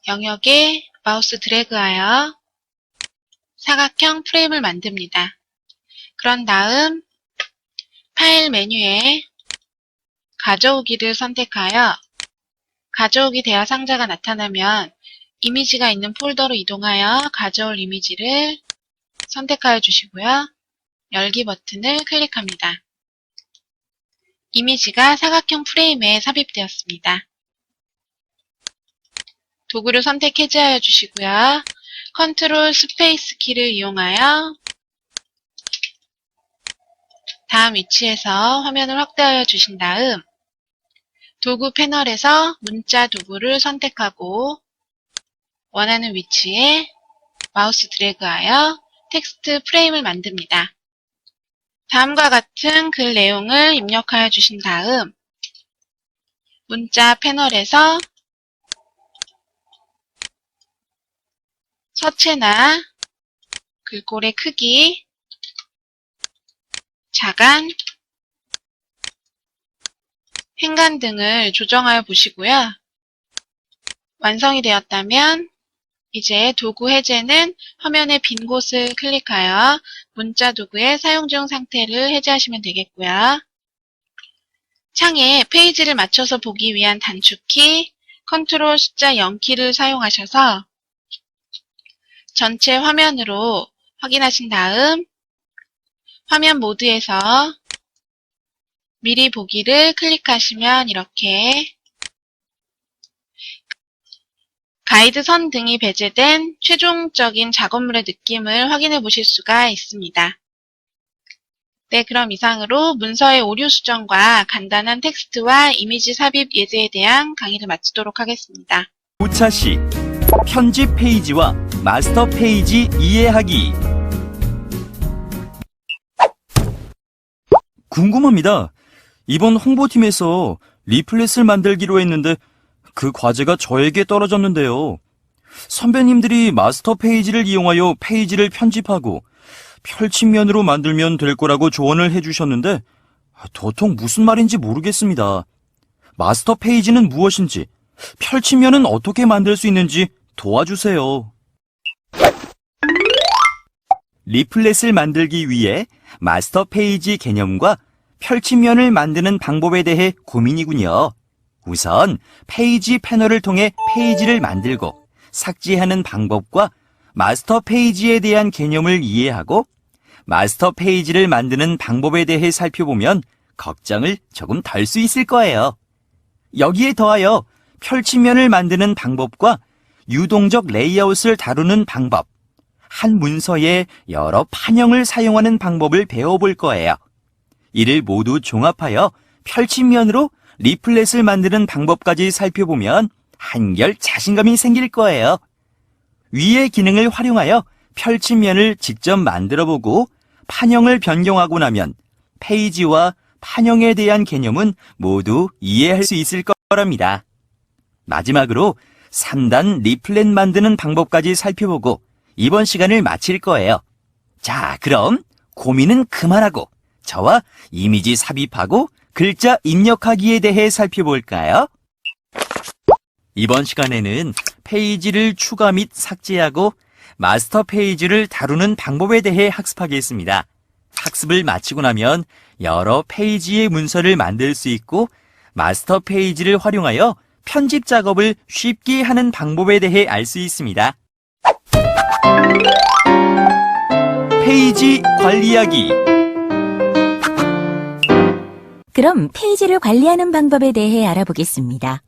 E: 영역에 마우스 드래그하여 사각형 프레임을 만듭니다. 그런 다음 파일 메뉴에 가져오기를 선택하여 가져오기 대화 상자가 나타나면 이미지가 있는 폴더로 이동하여 가져올 이미지를 선택하여 주시고요. 열기 버튼을 클릭합니다. 이미지가 사각형 프레임에 삽입되었습니다. 도구를 선택 해제하여 주시고요. 컨트롤 스페이스 키를 이용하여 다음 위치에서 화면을 확대하여 주신 다음 도구 패널에서 문자 도구를 선택하고 원하는 위치에 마우스 드래그하여 텍스트 프레임을 만듭니다. 다음과 같은 글 내용을 입력하여 주신 다음 문자 패널에서 서체나 글꼴의 크기, 자간, 행간 등을 조정하여 보시고요. 완성이 되었다면 이제 도구 해제는 화면의 빈 곳을 클릭하여 문자 도구의 사용 중 상태를 해제하시면 되겠고요. 창에 페이지를 맞춰서 보기 위한 단축키 컨트롤 숫자 0키를 사용하셔서 전체 화면으로 확인하신 다음 화면 모드에서 미리 보기를 클릭하시면 이렇게 가이드 선 등이 배제된 최종적인 작업물의 느낌을 확인해 보실 수가 있습니다. 네, 그럼 이상으로 문서의 오류 수정과 간단한 텍스트와 이미지 삽입 예제에 대한 강의를 마치도록 하겠습니다.
A: 5차 시 편집 페이지와 마스터 페이지 이해하기. 궁금합니다. 이번 홍보팀에서 리플렛을 만들기로 했는데 그 과제가 저에게 떨어졌는데요. 선배님들이 마스터 페이지를 이용하여 페이지를 편집하고 펼침면으로 만들면 될 거라고 조언을 해주셨는데 도통 무슨 말인지 모르겠습니다. 마스터 페이지는 무엇인지, 펼침면은 어떻게 만들 수 있는지 도와주세요. 리플렛을 만들기 위해 마스터 페이지 개념과 펼침면을 만드는 방법에 대해 고민이군요. 우선 페이지 패널을 통해 페이지를 만들고 삭제하는 방법과 마스터 페이지에 대한 개념을 이해하고 마스터 페이지를 만드는 방법에 대해 살펴보면 걱정을 조금 덜 수 있을 거예요. 여기에 더하여 펼침면을 만드는 방법과 유동적 레이아웃을 다루는 방법, 한 문서에 여러 판형을 사용하는 방법을 배워볼 거예요. 이를 모두 종합하여 펼침면으로 리플렛을 만드는 방법까지 살펴보면 한결 자신감이 생길 거예요. 위의 기능을 활용하여 펼침면을 직접 만들어보고 판형을 변경하고 나면 페이지와 판형에 대한 개념은 모두 이해할 수 있을 거랍니다. 마지막으로 3단 리플렛 만드는 방법까지 살펴보고 이번 시간을 마칠 거예요. 자, 그럼 고민은 그만하고 저와 이미지 삽입하고 글자 입력하기에 대해 살펴볼까요? 이번 시간에는 페이지를 추가 및 삭제하고 마스터 페이지를 다루는 방법에 대해 학습하겠습니다. 학습을 마치고 나면 여러 페이지의 문서를 만들 수 있고 마스터 페이지를 활용하여 편집 작업을 쉽게 하는 방법에 대해 알 수 있습니다. 페이지 관리하기.
B: 그럼 페이지를 관리하는 방법에 대해 알아보겠습니다.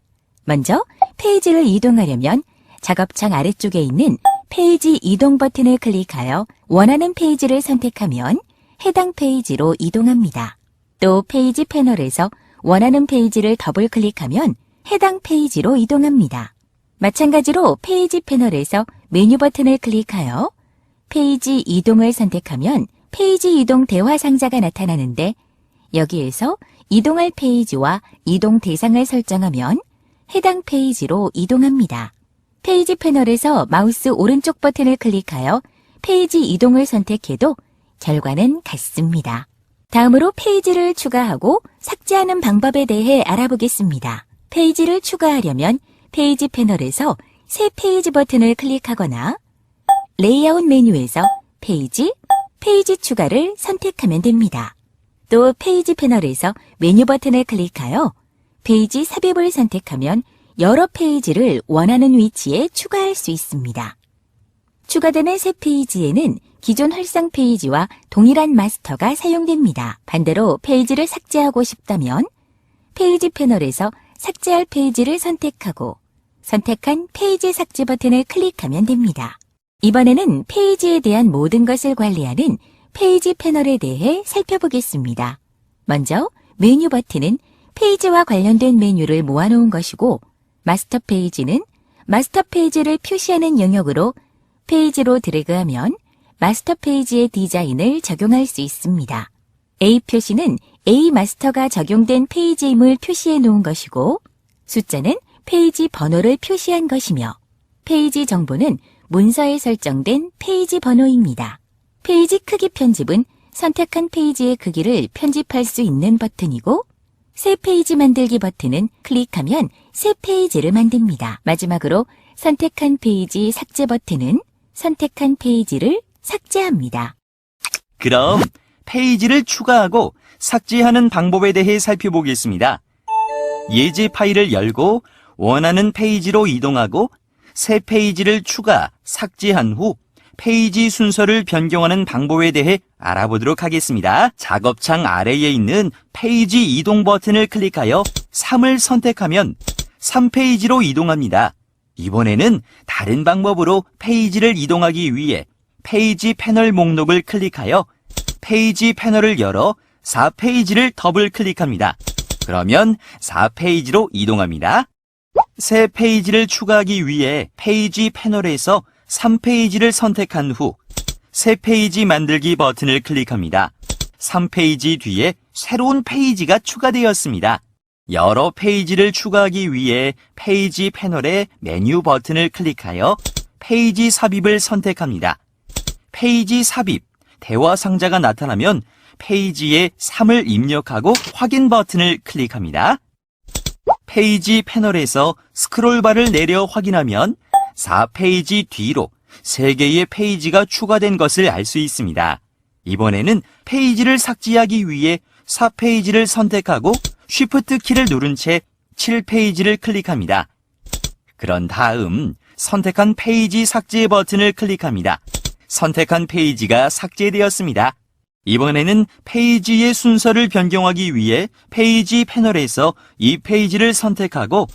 B: 먼저 페이지를 이동하려면 작업창 아래쪽에 있는 페이지 이동 버튼을 클릭하여 원하는 페이지를 선택하면 해당 페이지로 이동합니다. 또 페이지 패널에서 원하는 페이지를 더블 클릭하면 해당 페이지로 이동합니다. 마찬가지로 페이지 패널에서 메뉴 버튼을 클릭하여 페이지 이동을 선택하면 페이지 이동 대화 상자가 나타나는데 여기에서 이동할 페이지와 이동 대상을 설정하면 해당 페이지로 이동합니다. 페이지 패널에서 마우스 오른쪽 버튼을 클릭하여 페이지 이동을 선택해도 결과는 같습니다. 다음으로 페이지를 추가하고 삭제하는 방법에 대해 알아보겠습니다. 페이지를 추가하려면 페이지 패널에서 새 페이지 버튼을 클릭하거나 레이아웃 메뉴에서 페이지 추가를 선택하면 됩니다. 또 페이지 패널에서 메뉴 버튼을 클릭하여 페이지 삽입을 선택하면 여러 페이지를 원하는 위치에 추가할 수 있습니다. 추가되는 새 페이지에는 기존 활성 페이지와 동일한 마스터가 사용됩니다. 반대로 페이지를 삭제하고 싶다면 페이지 패널에서 삭제할 페이지를 선택하고 선택한 페이지 삭제 버튼을 클릭하면 됩니다. 이번에는 페이지에 대한 모든 것을 관리하는 페이지 패널에 대해 살펴보겠습니다. 먼저 메뉴 버튼은 페이지와 관련된 메뉴를 모아놓은 것이고 마스터 페이지는 마스터 페이지를 표시하는 영역으로 페이지로 드래그하면 마스터 페이지의 디자인을 적용할 수 있습니다. A 표시는 A 마스터가 적용된 페이지임을 표시해 놓은 것이고, 숫자는 페이지 번호를 표시한 것이며, 페이지 정보는 문서에 설정된 페이지 번호입니다. 페이지 크기 편집은 선택한 페이지의 크기를 편집할 수 있는 버튼이고, 새 페이지 만들기 버튼은 클릭하면 새 페이지를 만듭니다. 마지막으로 선택한 페이지 삭제 버튼은 선택한 페이지를 삭제합니다.
A: 그럼 페이지를 추가하고 삭제하는 방법에 대해 살펴보겠습니다. 예제 파일을 열고 원하는 페이지로 이동하고 새 페이지를 추가, 삭제한 후 페이지 순서를 변경하는 방법에 대해 알아보도록 하겠습니다. 작업창 아래에 있는 페이지 이동 버튼을 클릭하여 3을 선택하면 3페이지로 이동합니다. 이번에는 다른 방법으로 페이지를 이동하기 위해 페이지 패널 목록을 클릭하여 페이지 패널을 열어 4페이지를 더블 클릭합니다. 그러면 4페이지로 이동합니다. 새 페이지를 추가하기 위해 페이지 패널에서 3페이지를 선택한 후 새 페이지 만들기 버튼을 클릭합니다. 3페이지 뒤에 새로운 페이지가 추가되었습니다. 여러 페이지를 추가하기 위해 페이지 패널의 메뉴 버튼을 클릭하여 페이지 삽입을 선택합니다. 페이지 삽입, 대화 상자가 나타나면 페이지에 3을 입력하고 확인 버튼을 클릭합니다. 페이지 패널에서 스크롤바를 내려 확인하면 4페이지 뒤로 3개의 페이지가 추가된 것을 알 수 있습니다. 이번에는 페이지를 삭제하기 위해 4페이지를 선택하고 Shift 키를 누른 채 7페이지를 클릭합니다. 그런 다음 선택한 페이지 삭제 버튼을 클릭합니다. 선택한 페이지가 삭제되었습니다. 이번에는 페이지의 순서를 변경하기 위해 페이지 패널에서 이 페이지를 선택하고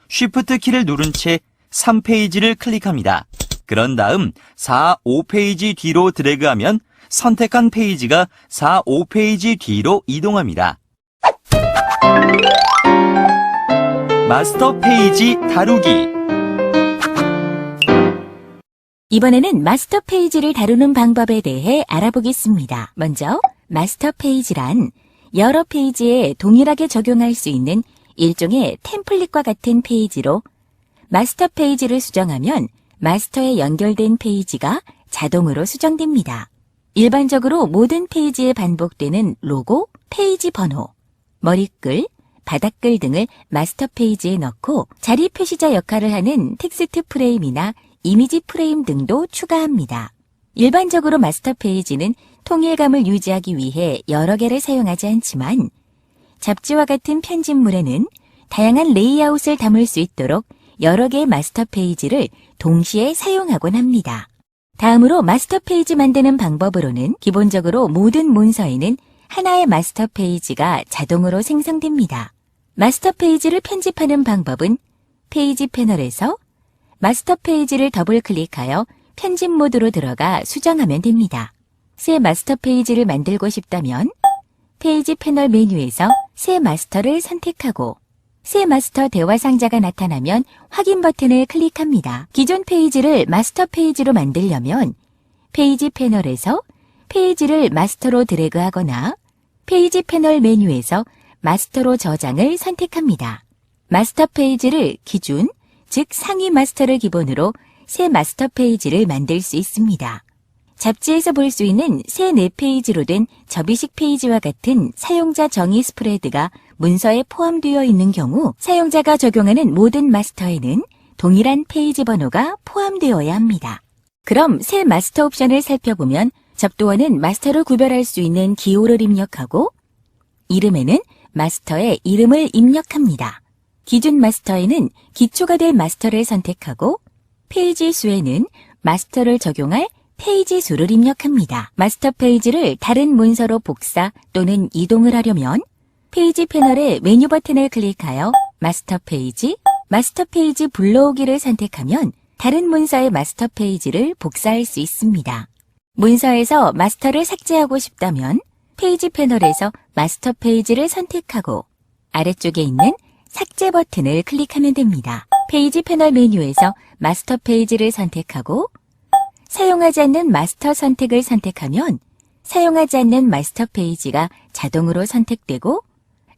A: Shift 키를 누른 채 3페이지를 클릭합니다. 그런 다음 4, 5페이지 뒤로 드래그하면 선택한 페이지가 4, 5페이지 뒤로 이동합니다. 마스터 페이지 다루기.
B: 이번에는 마스터 페이지를 다루는 방법에 대해 알아보겠습니다. 먼저 마스터 페이지란 여러 페이지에 동일하게 적용할 수 있는 일종의 템플릿과 같은 페이지로 마스터 페이지를 수정하면 마스터에 연결된 페이지가 자동으로 수정됩니다. 일반적으로 모든 페이지에 반복되는 로고, 페이지 번호, 머리글, 바닥글 등을 마스터 페이지에 넣고 자리 표시자 역할을 하는 텍스트 프레임이나 이미지 프레임 등도 추가합니다. 일반적으로 마스터 페이지는 통일감을 유지하기 위해 여러 개를 사용하지 않지만 잡지와 같은 편집물에는 다양한 레이아웃을 담을 수 있도록 여러 개의 마스터 페이지를 동시에 사용하곤 합니다. 다음으로 마스터 페이지 만드는 방법으로는 기본적으로 모든 문서에는 하나의 마스터 페이지가 자동으로 생성됩니다. 마스터 페이지를 편집하는 방법은 페이지 패널에서 마스터 페이지를 더블 클릭하여 편집 모드로 들어가 수정하면 됩니다. 새 마스터 페이지를 만들고 싶다면 페이지 패널 메뉴에서 새 마스터를 선택하고 새 마스터 대화 상자가 나타나면 확인 버튼을 클릭합니다. 기존 페이지를 마스터 페이지로 만들려면 페이지 패널에서 페이지를 마스터로 드래그하거나 페이지 패널 메뉴에서 마스터로 저장을 선택합니다. 마스터 페이지를 기준, 즉 상위 마스터를 기본으로 새 마스터 페이지를 만들 수 있습니다. 잡지에서 볼 수 있는 새 4페이지로 된 접이식 페이지와 같은 사용자 정의 스프레드가 문서에 포함되어 있는 경우 사용자가 적용하는 모든 마스터에는 동일한 페이지 번호가 포함되어야 합니다. 그럼 새 마스터 옵션을 살펴보면 접두어는 마스터를 구별할 수 있는 기호를 입력하고 이름에는 마스터의 이름을 입력합니다. 기준 마스터에는 기초가 될 마스터를 선택하고 페이지 수에는 마스터를 적용할 페이지 수를 입력합니다. 마스터 페이지를 다른 문서로 복사 또는 이동을 하려면 페이지 패널의 메뉴 버튼을 클릭하여 마스터 페이지 불러오기를 선택하면 다른 문서의 마스터 페이지를 복사할 수 있습니다. 문서에서 마스터를 삭제하고 싶다면 페이지 패널에서 마스터 페이지를 선택하고 아래쪽에 있는 삭제 버튼을 클릭하면 됩니다. 페이지 패널 메뉴에서 마스터 페이지를 선택하고 사용하지 않는 마스터 선택을 선택하면 사용하지 않는 마스터 페이지가 자동으로 선택되고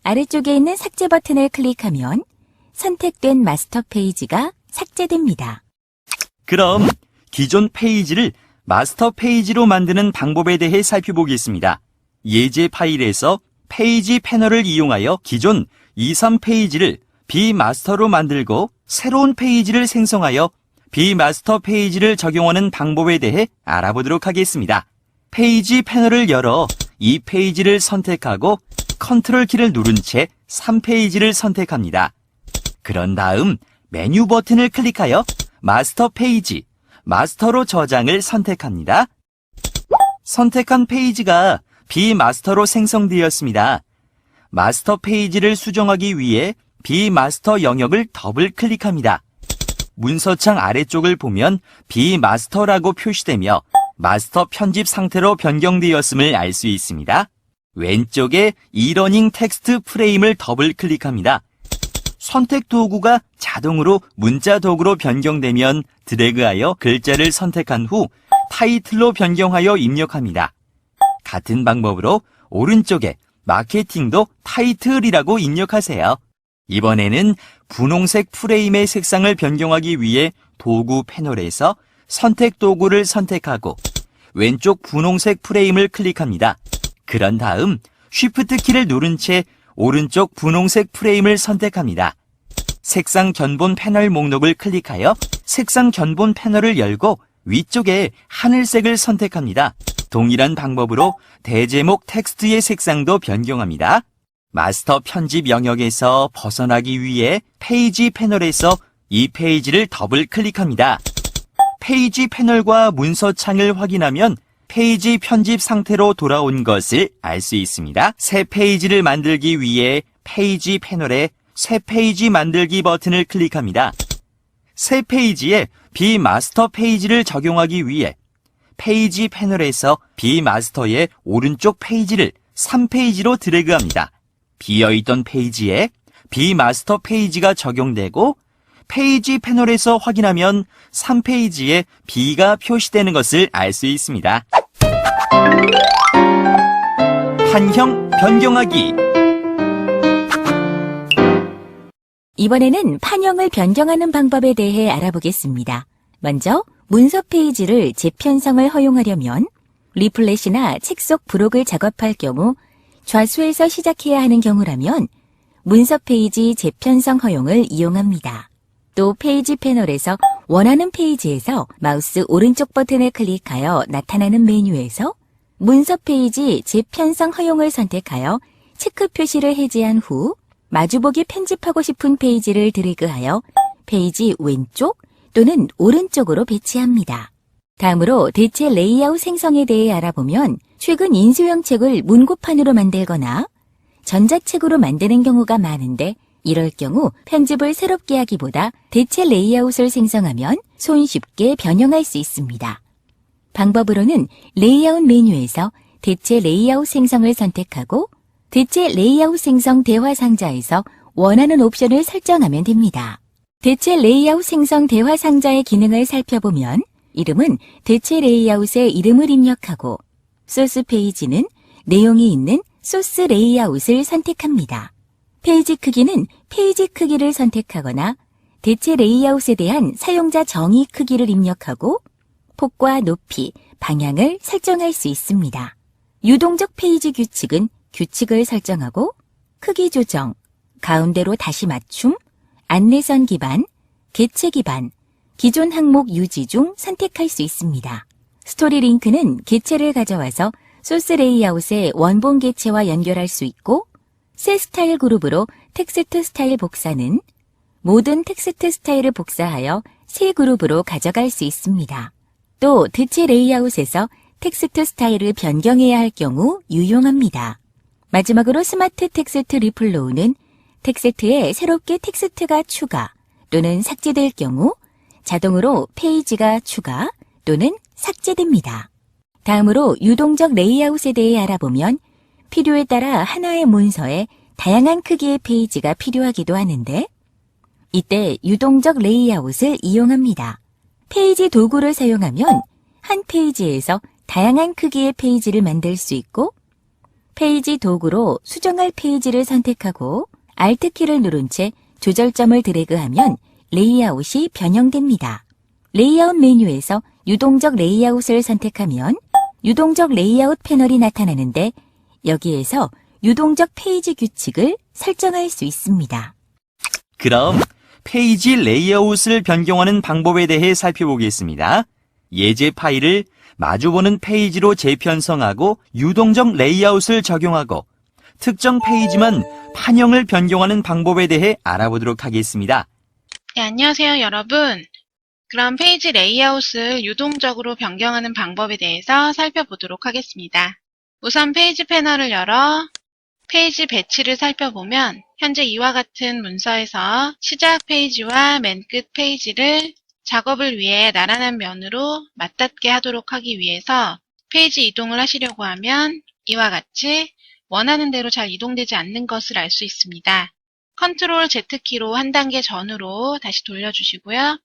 B: 아래쪽에 있는 삭제 버튼을 클릭하면 선택된 마스터 페이지가 삭제됩니다.
A: 그럼 기존 페이지를 마스터 페이지로 만드는 방법에 대해 살펴보겠습니다. 예제 파일에서 페이지 패널을 이용하여 기존 2, 3페이지를 비마스터로 만들고 새로운 페이지를 생성하여 비마스터 페이지를 적용하는 방법에 대해 알아보도록 하겠습니다. 페이지 패널을 열어 이 페이지를 선택하고 컨트롤 키를 누른 채 3페이지를 선택합니다. 그런 다음 메뉴 버튼을 클릭하여 마스터 페이지, 마스터로 저장을 선택합니다. 선택한 페이지가 비마스터로 생성되었습니다. 마스터 페이지를 수정하기 위해 비마스터 영역을 더블 클릭합니다. 문서창 아래쪽을 보면 비마스터라고 표시되며 마스터 편집 상태로 변경되었음을 알 수 있습니다. 왼쪽에 이러닝 텍스트 프레임을 더블 클릭합니다. 선택 도구가 자동으로 문자 도구로 변경되면 드래그하여 글자를 선택한 후 타이틀로 변경하여 입력합니다. 같은 방법으로 오른쪽에 마케팅도 타이틀이라고 입력하세요. 이번에는 분홍색 프레임의 색상을 변경하기 위해 도구 패널에서 선택 도구를 선택하고 왼쪽 분홍색 프레임을 클릭합니다. 그런 다음 Shift 키를 누른 채 오른쪽 분홍색 프레임을 선택합니다. 색상 견본 패널 목록을 클릭하여 색상 견본 패널을 열고 위쪽에 하늘색을 선택합니다. 동일한 방법으로 대제목 텍스트의 색상도 변경합니다. 마스터 편집 영역에서 벗어나기 위해 페이지 패널에서 이 페이지를 더블 클릭합니다. 페이지 패널과 문서창을 확인하면 페이지 편집 상태로 돌아온 것을 알 수 있습니다. 새 페이지를 만들기 위해 페이지 패널에 새 페이지 만들기 버튼을 클릭합니다. 새 페이지에 비마스터 페이지를 적용하기 위해 페이지 패널에서 비마스터의 오른쪽 페이지를 3페이지로 드래그합니다. 비어있던 페이지에 비마스터 페이지가 적용되고 페이지 패널에서 확인하면 3페이지에 B가 표시되는 것을 알 수 있습니다. 판형 변경하기.
B: 이번에는 판형을 변경하는 방법에 대해 알아보겠습니다. 먼저 문서 페이지를 재편성을 허용하려면 리플렛이나 책 속 부록을 작업할 경우 좌수에서 시작해야 하는 경우라면 문서 페이지 재편성 허용을 이용합니다. 또 페이지 패널에서 원하는 페이지에서 마우스 오른쪽 버튼을 클릭하여 나타나는 메뉴에서 문서 페이지 재편성 허용을 선택하여 체크 표시를 해제한 후 마주보기 편집하고 싶은 페이지를 드래그하여 페이지 왼쪽 또는 오른쪽으로 배치합니다. 다음으로 대체 레이아웃 생성에 대해 알아보면 최근 인수형 책을 문고판으로 만들거나 전자책으로 만드는 경우가 많은데 이럴 경우 편집을 새롭게 하기보다 대체 레이아웃을 생성하면 손쉽게 변형할 수 있습니다. 방법으로는 레이아웃 메뉴에서 대체 레이아웃 생성을 선택하고 대체 레이아웃 생성 대화 상자에서 원하는 옵션을 설정하면 됩니다. 대체 레이아웃 생성 대화 상자의 기능을 살펴보면 이름은 대체 레이아웃의 이름을 입력하고 소스 페이지는 내용이 있는 소스 레이아웃을 선택합니다. 페이지 크기는 페이지 크기를 선택하거나 대체 레이아웃에 대한 사용자 정의 크기를 입력하고 폭과 높이, 방향을 설정할 수 있습니다. 유동적 페이지 규칙은 규칙을 설정하고 크기 조정, 가운데로 다시 맞춤, 안내선 기반, 개체 기반, 기존 항목 유지 중 선택할 수 있습니다. 스토리 링크는 개체를 가져와서 소스 레이아웃의 원본 개체와 연결할 수 있고 새 스타일 그룹으로 텍스트 스타일 복사는 모든 텍스트 스타일을 복사하여 새 그룹으로 가져갈 수 있습니다. 또 대체 레이아웃에서 텍스트 스타일을 변경해야 할 경우 유용합니다. 마지막으로 스마트 텍스트 리플로우는 텍스트에 새롭게 텍스트가 추가 또는 삭제될 경우 자동으로 페이지가 추가 또는 삭제됩니다. 다음으로 유동적 레이아웃에 대해 알아보면 필요에 따라 하나의 문서에 다양한 크기의 페이지가 필요하기도 하는데 이때 유동적 레이아웃을 이용합니다. 페이지 도구를 사용하면 한 페이지에서 다양한 크기의 페이지를 만들 수 있고, 페이지 도구로 수정할 페이지를 선택하고 Alt키를 누른 채 조절점을 드래그하면 레이아웃이 변형됩니다. 레이아웃 메뉴에서 유동적 레이아웃을 선택하면 유동적 레이아웃 패널이 나타나는데 여기에서 유동적 페이지 규칙을 설정할 수 있습니다.
A: 그럼 페이지 레이아웃을 변경하는 방법에 대해 살펴보겠습니다. 예제 파일을 마주보는 페이지로 재편성하고 유동적 레이아웃을 적용하고 특정 페이지만 판형을 변경하는 방법에 대해 알아보도록 하겠습니다.
E: 네, 안녕하세요, 여러분. 그럼 페이지 레이아웃을 유동적으로 변경하는 방법에 대해서 살펴보도록 하겠습니다. 우선 페이지 패널을 열어 페이지 배치를 살펴보면 현재 이와 같은 문서에서 시작 페이지와 맨 끝 페이지를 작업을 위해 나란한 면으로 맞닿게 하도록 하기 위해서 페이지 이동을 하시려고 하면 이와 같이 원하는 대로 잘 이동되지 않는 것을 알 수 있습니다. 컨트롤 Z키로 한 단계 전으로 다시 돌려주시고요.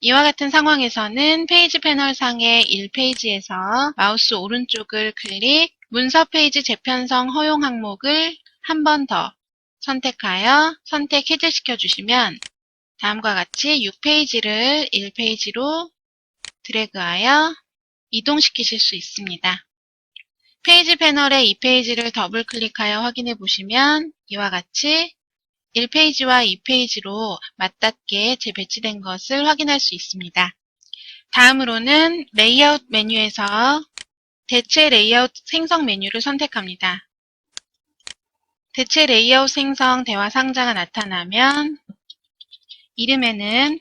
E: 이와 같은 상황에서는 페이지 패널 상의 1페이지에서 마우스 오른쪽을 클릭, 문서 페이지 재편성 허용 항목을 한 번 더 선택하여 선택 해제시켜 주시면 다음과 같이 6페이지를 1페이지로 드래그하여 이동시키실 수 있습니다. 페이지 패널의 2페이지를 더블 클릭하여 확인해 보시면 이와 같이 1페이지와 2페이지로 맞닿게 재배치된 것을 확인할 수 있습니다. 다음으로는 레이아웃 메뉴에서 대체 레이아웃 생성 메뉴를 선택합니다. 대체 레이아웃 생성 대화 상자가 나타나면 이름에는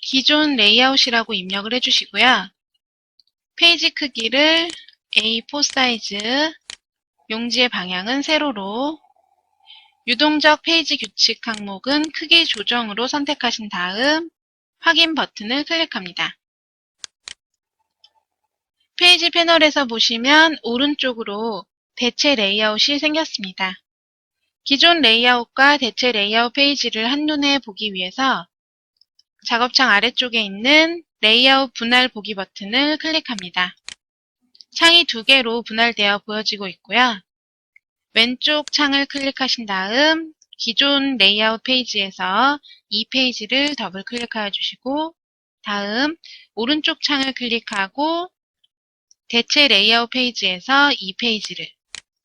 E: 기존 레이아웃이라고 입력을 해주시고요. 페이지 크기를 A4 사이즈, 용지의 방향은 세로로, 유동적 페이지 규칙 항목은 크기 조정으로 선택하신 다음 확인 버튼을 클릭합니다. 페이지 패널에서 보시면 오른쪽으로 대체 레이아웃이 생겼습니다. 기존 레이아웃과 대체 레이아웃 페이지를 한눈에 보기 위해서 작업창 아래쪽에 있는 레이아웃 분할 보기 버튼을 클릭합니다. 창이 두 개로 분할되어 보여지고 있고요. 왼쪽 창을 클릭하신 다음 기존 레이아웃 페이지에서 이 페이지를 더블 클릭하여 주시고 다음 오른쪽 창을 클릭하고 대체 레이아웃 페이지에서 이 페이지를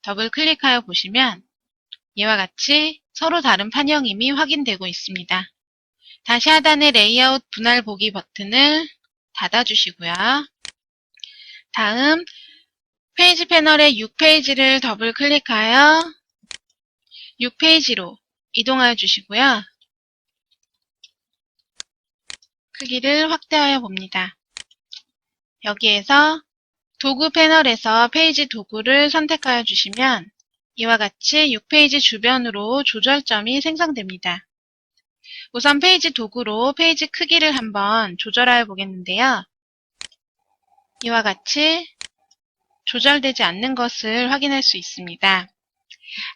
E: 더블 클릭하여 보시면 이와 같이 서로 다른 판형임이 확인되고 있습니다. 다시 하단의 레이아웃 분할 보기 버튼을 닫아주시고요. 다음 페이지 패널의 6페이지를 더블 클릭하여 6페이지로 이동하여 주시고요. 크기를 확대하여 봅니다. 여기에서 도구 패널에서 페이지 도구를 선택하여 주시면 이와 같이 6페이지 주변으로 조절점이 생성됩니다. 우선 페이지 도구로 페이지 크기를 한번 조절하여 보겠는데요. 이와 같이 조절되지 않는 것을 확인할 수 있습니다.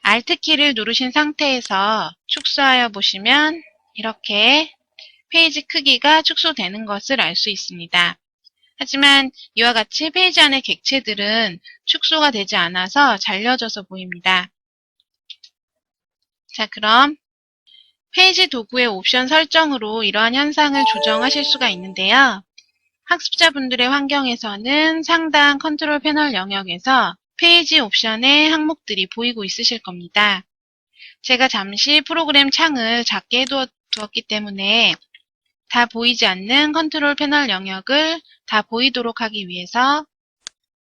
E: Alt키를 누르신 상태에서 축소하여 보시면 이렇게 페이지 크기가 축소되는 것을 알 수 있습니다. 하지만 이와 같이 페이지 안의 객체들은 축소가 되지 않아서 잘려져서 보입니다. 자, 그럼 페이지 도구의 옵션 설정으로 이러한 현상을 조정하실 수가 있는데요. 학습자분들의 환경에서는 상단 컨트롤 패널 영역에서 페이지 옵션의 항목들이 보이고 있으실 겁니다. 제가 잠시 프로그램 창을 작게 해두었기 때문에 다 보이지 않는 컨트롤 패널 영역을 다 보이도록 하기 위해서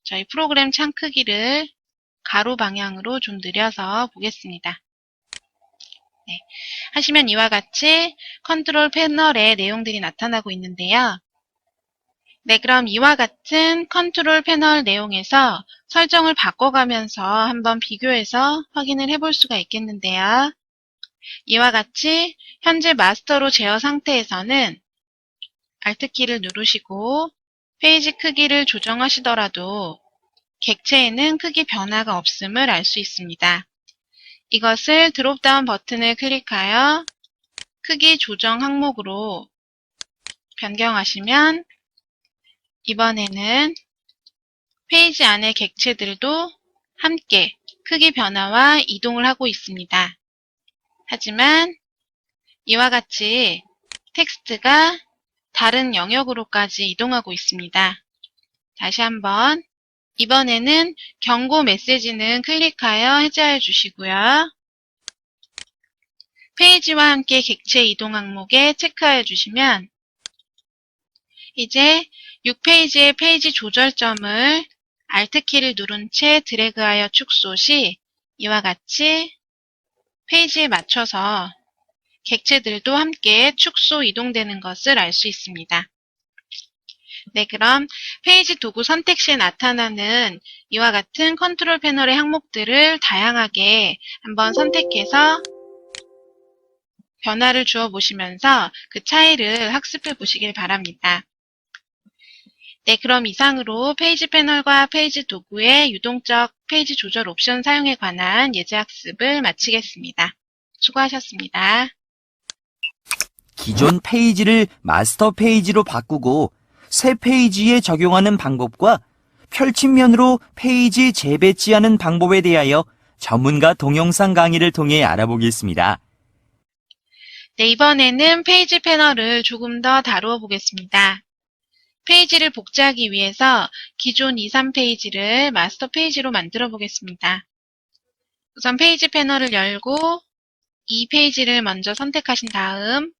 E: 저희 프로그램 창 크기를 가로 방향으로 좀 늘려서 보겠습니다. 네, 하시면 이와 같이 컨트롤 패널의 내용들이 나타나고 있는데요. 네, 그럼 이와 같은 컨트롤 패널 내용에서 설정을 바꿔가면서 한번 비교해서 확인을 해볼 수가 있겠는데요. 이와 같이 현재 마스터로 제어 상태에서는 Alt키를 누르시고 페이지 크기를 조정하시더라도 객체에는 크기 변화가 없음을 알 수 있습니다. 이것을 드롭다운 버튼을 클릭하여 크기 조정 항목으로 변경하시면 이번에는 페이지 안의 객체들도 함께 크기 변화와 이동을 하고 있습니다. 하지만 이와 같이 텍스트가 다른 영역으로까지 이동하고 있습니다. 다시 한번 이번에는 경고 메시지는 클릭하여 해제해 주시고요. 페이지와 함께 객체 이동 항목에 체크하여 주시면 이제 6페이지의 페이지 조절점을 Alt키를 누른 채 드래그하여 축소 시 이와 같이 페이지에 맞춰서 객체들도 함께 축소 이동되는 것을 알 수 있습니다. 네, 그럼 페이지 도구 선택 시에 나타나는 이와 같은 컨트롤 패널의 항목들을 다양하게 한번 선택해서 변화를 주어 보시면서 그 차이를 학습해 보시길 바랍니다. 네, 그럼 이상으로 페이지 패널과 페이지 도구의 유동적 페이지 조절 옵션 사용에 관한 예제 학습을 마치겠습니다. 수고하셨습니다.
A: 기존 페이지를 마스터 페이지로 바꾸고 새 페이지에 적용하는 방법과 펼침면으로 페이지 재배치하는 방법에 대하여 전문가 동영상 강의를 통해 알아보겠습니다.
E: 네, 이번에는 페이지 패널을 조금 더 다루어 보겠습니다. 페이지를 복제하기 위해서 기존 2, 3페이지를 마스터 페이지로 만들어 보겠습니다. 우선 페이지 패널을 열고 2페이지를 먼저 선택하신 다음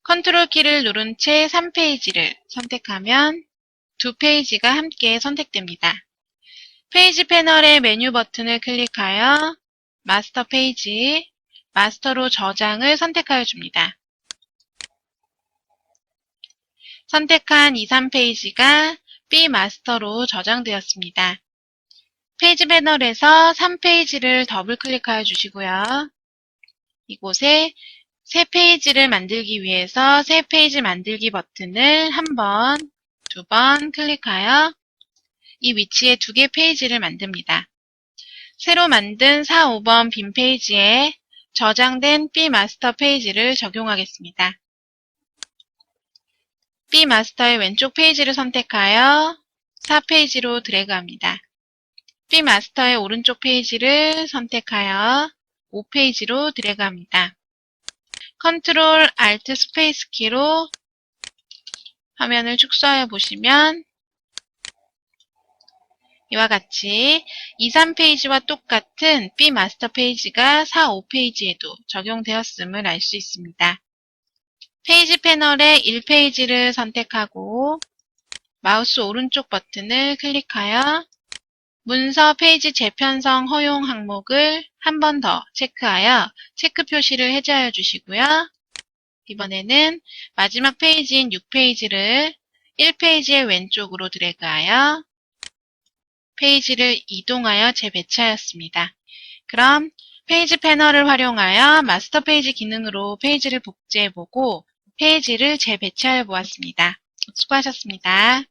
E: 컨트롤 키를 누른 채 3페이지를 선택하면 2페이지가 함께 선택됩니다. 페이지 패널의 메뉴 버튼을 클릭하여 마스터 페이지, 마스터로 저장을 선택하여 줍니다. 선택한 2, 3페이지가 B 마스터로 저장되었습니다. 페이지 패널에서 3페이지를 더블 클릭하여 주시고요. 이곳에 새 페이지를 만들기 위해서 새 페이지 만들기 버튼을 한 번, 2번 클릭하여 이 위치에 2개 페이지를 만듭니다. 새로 만든 4, 5번 빈 페이지에 저장된 B 마스터 페이지를 적용하겠습니다. B 마스터의 왼쪽 페이지를 선택하여 4페이지로 드래그합니다. B 마스터의 오른쪽 페이지를 선택하여 5페이지로 드래그합니다. 컨트롤 알트 스페이스 키로 화면을 축소하여 보시면 이와 같이 2, 3페이지와 똑같은 B 마스터 페이지가 4, 5페이지에도 적용되었음을 알 수 있습니다. 페이지 패널의 1페이지를 선택하고 마우스 오른쪽 버튼을 클릭하여 문서 페이지 재편성 허용 항목을 한 번 더 체크하여 체크 표시를 해제하여 주시고요. 이번에는 마지막 페이지인 6페이지를 1페이지의 왼쪽으로 드래그하여 페이지를 이동하여 재배치하였습니다. 그럼 페이지 패널을 활용하여 마스터 페이지 기능으로 페이지를 복제해보고 페이지를 재배치하여 보았습니다. 수고하셨습니다.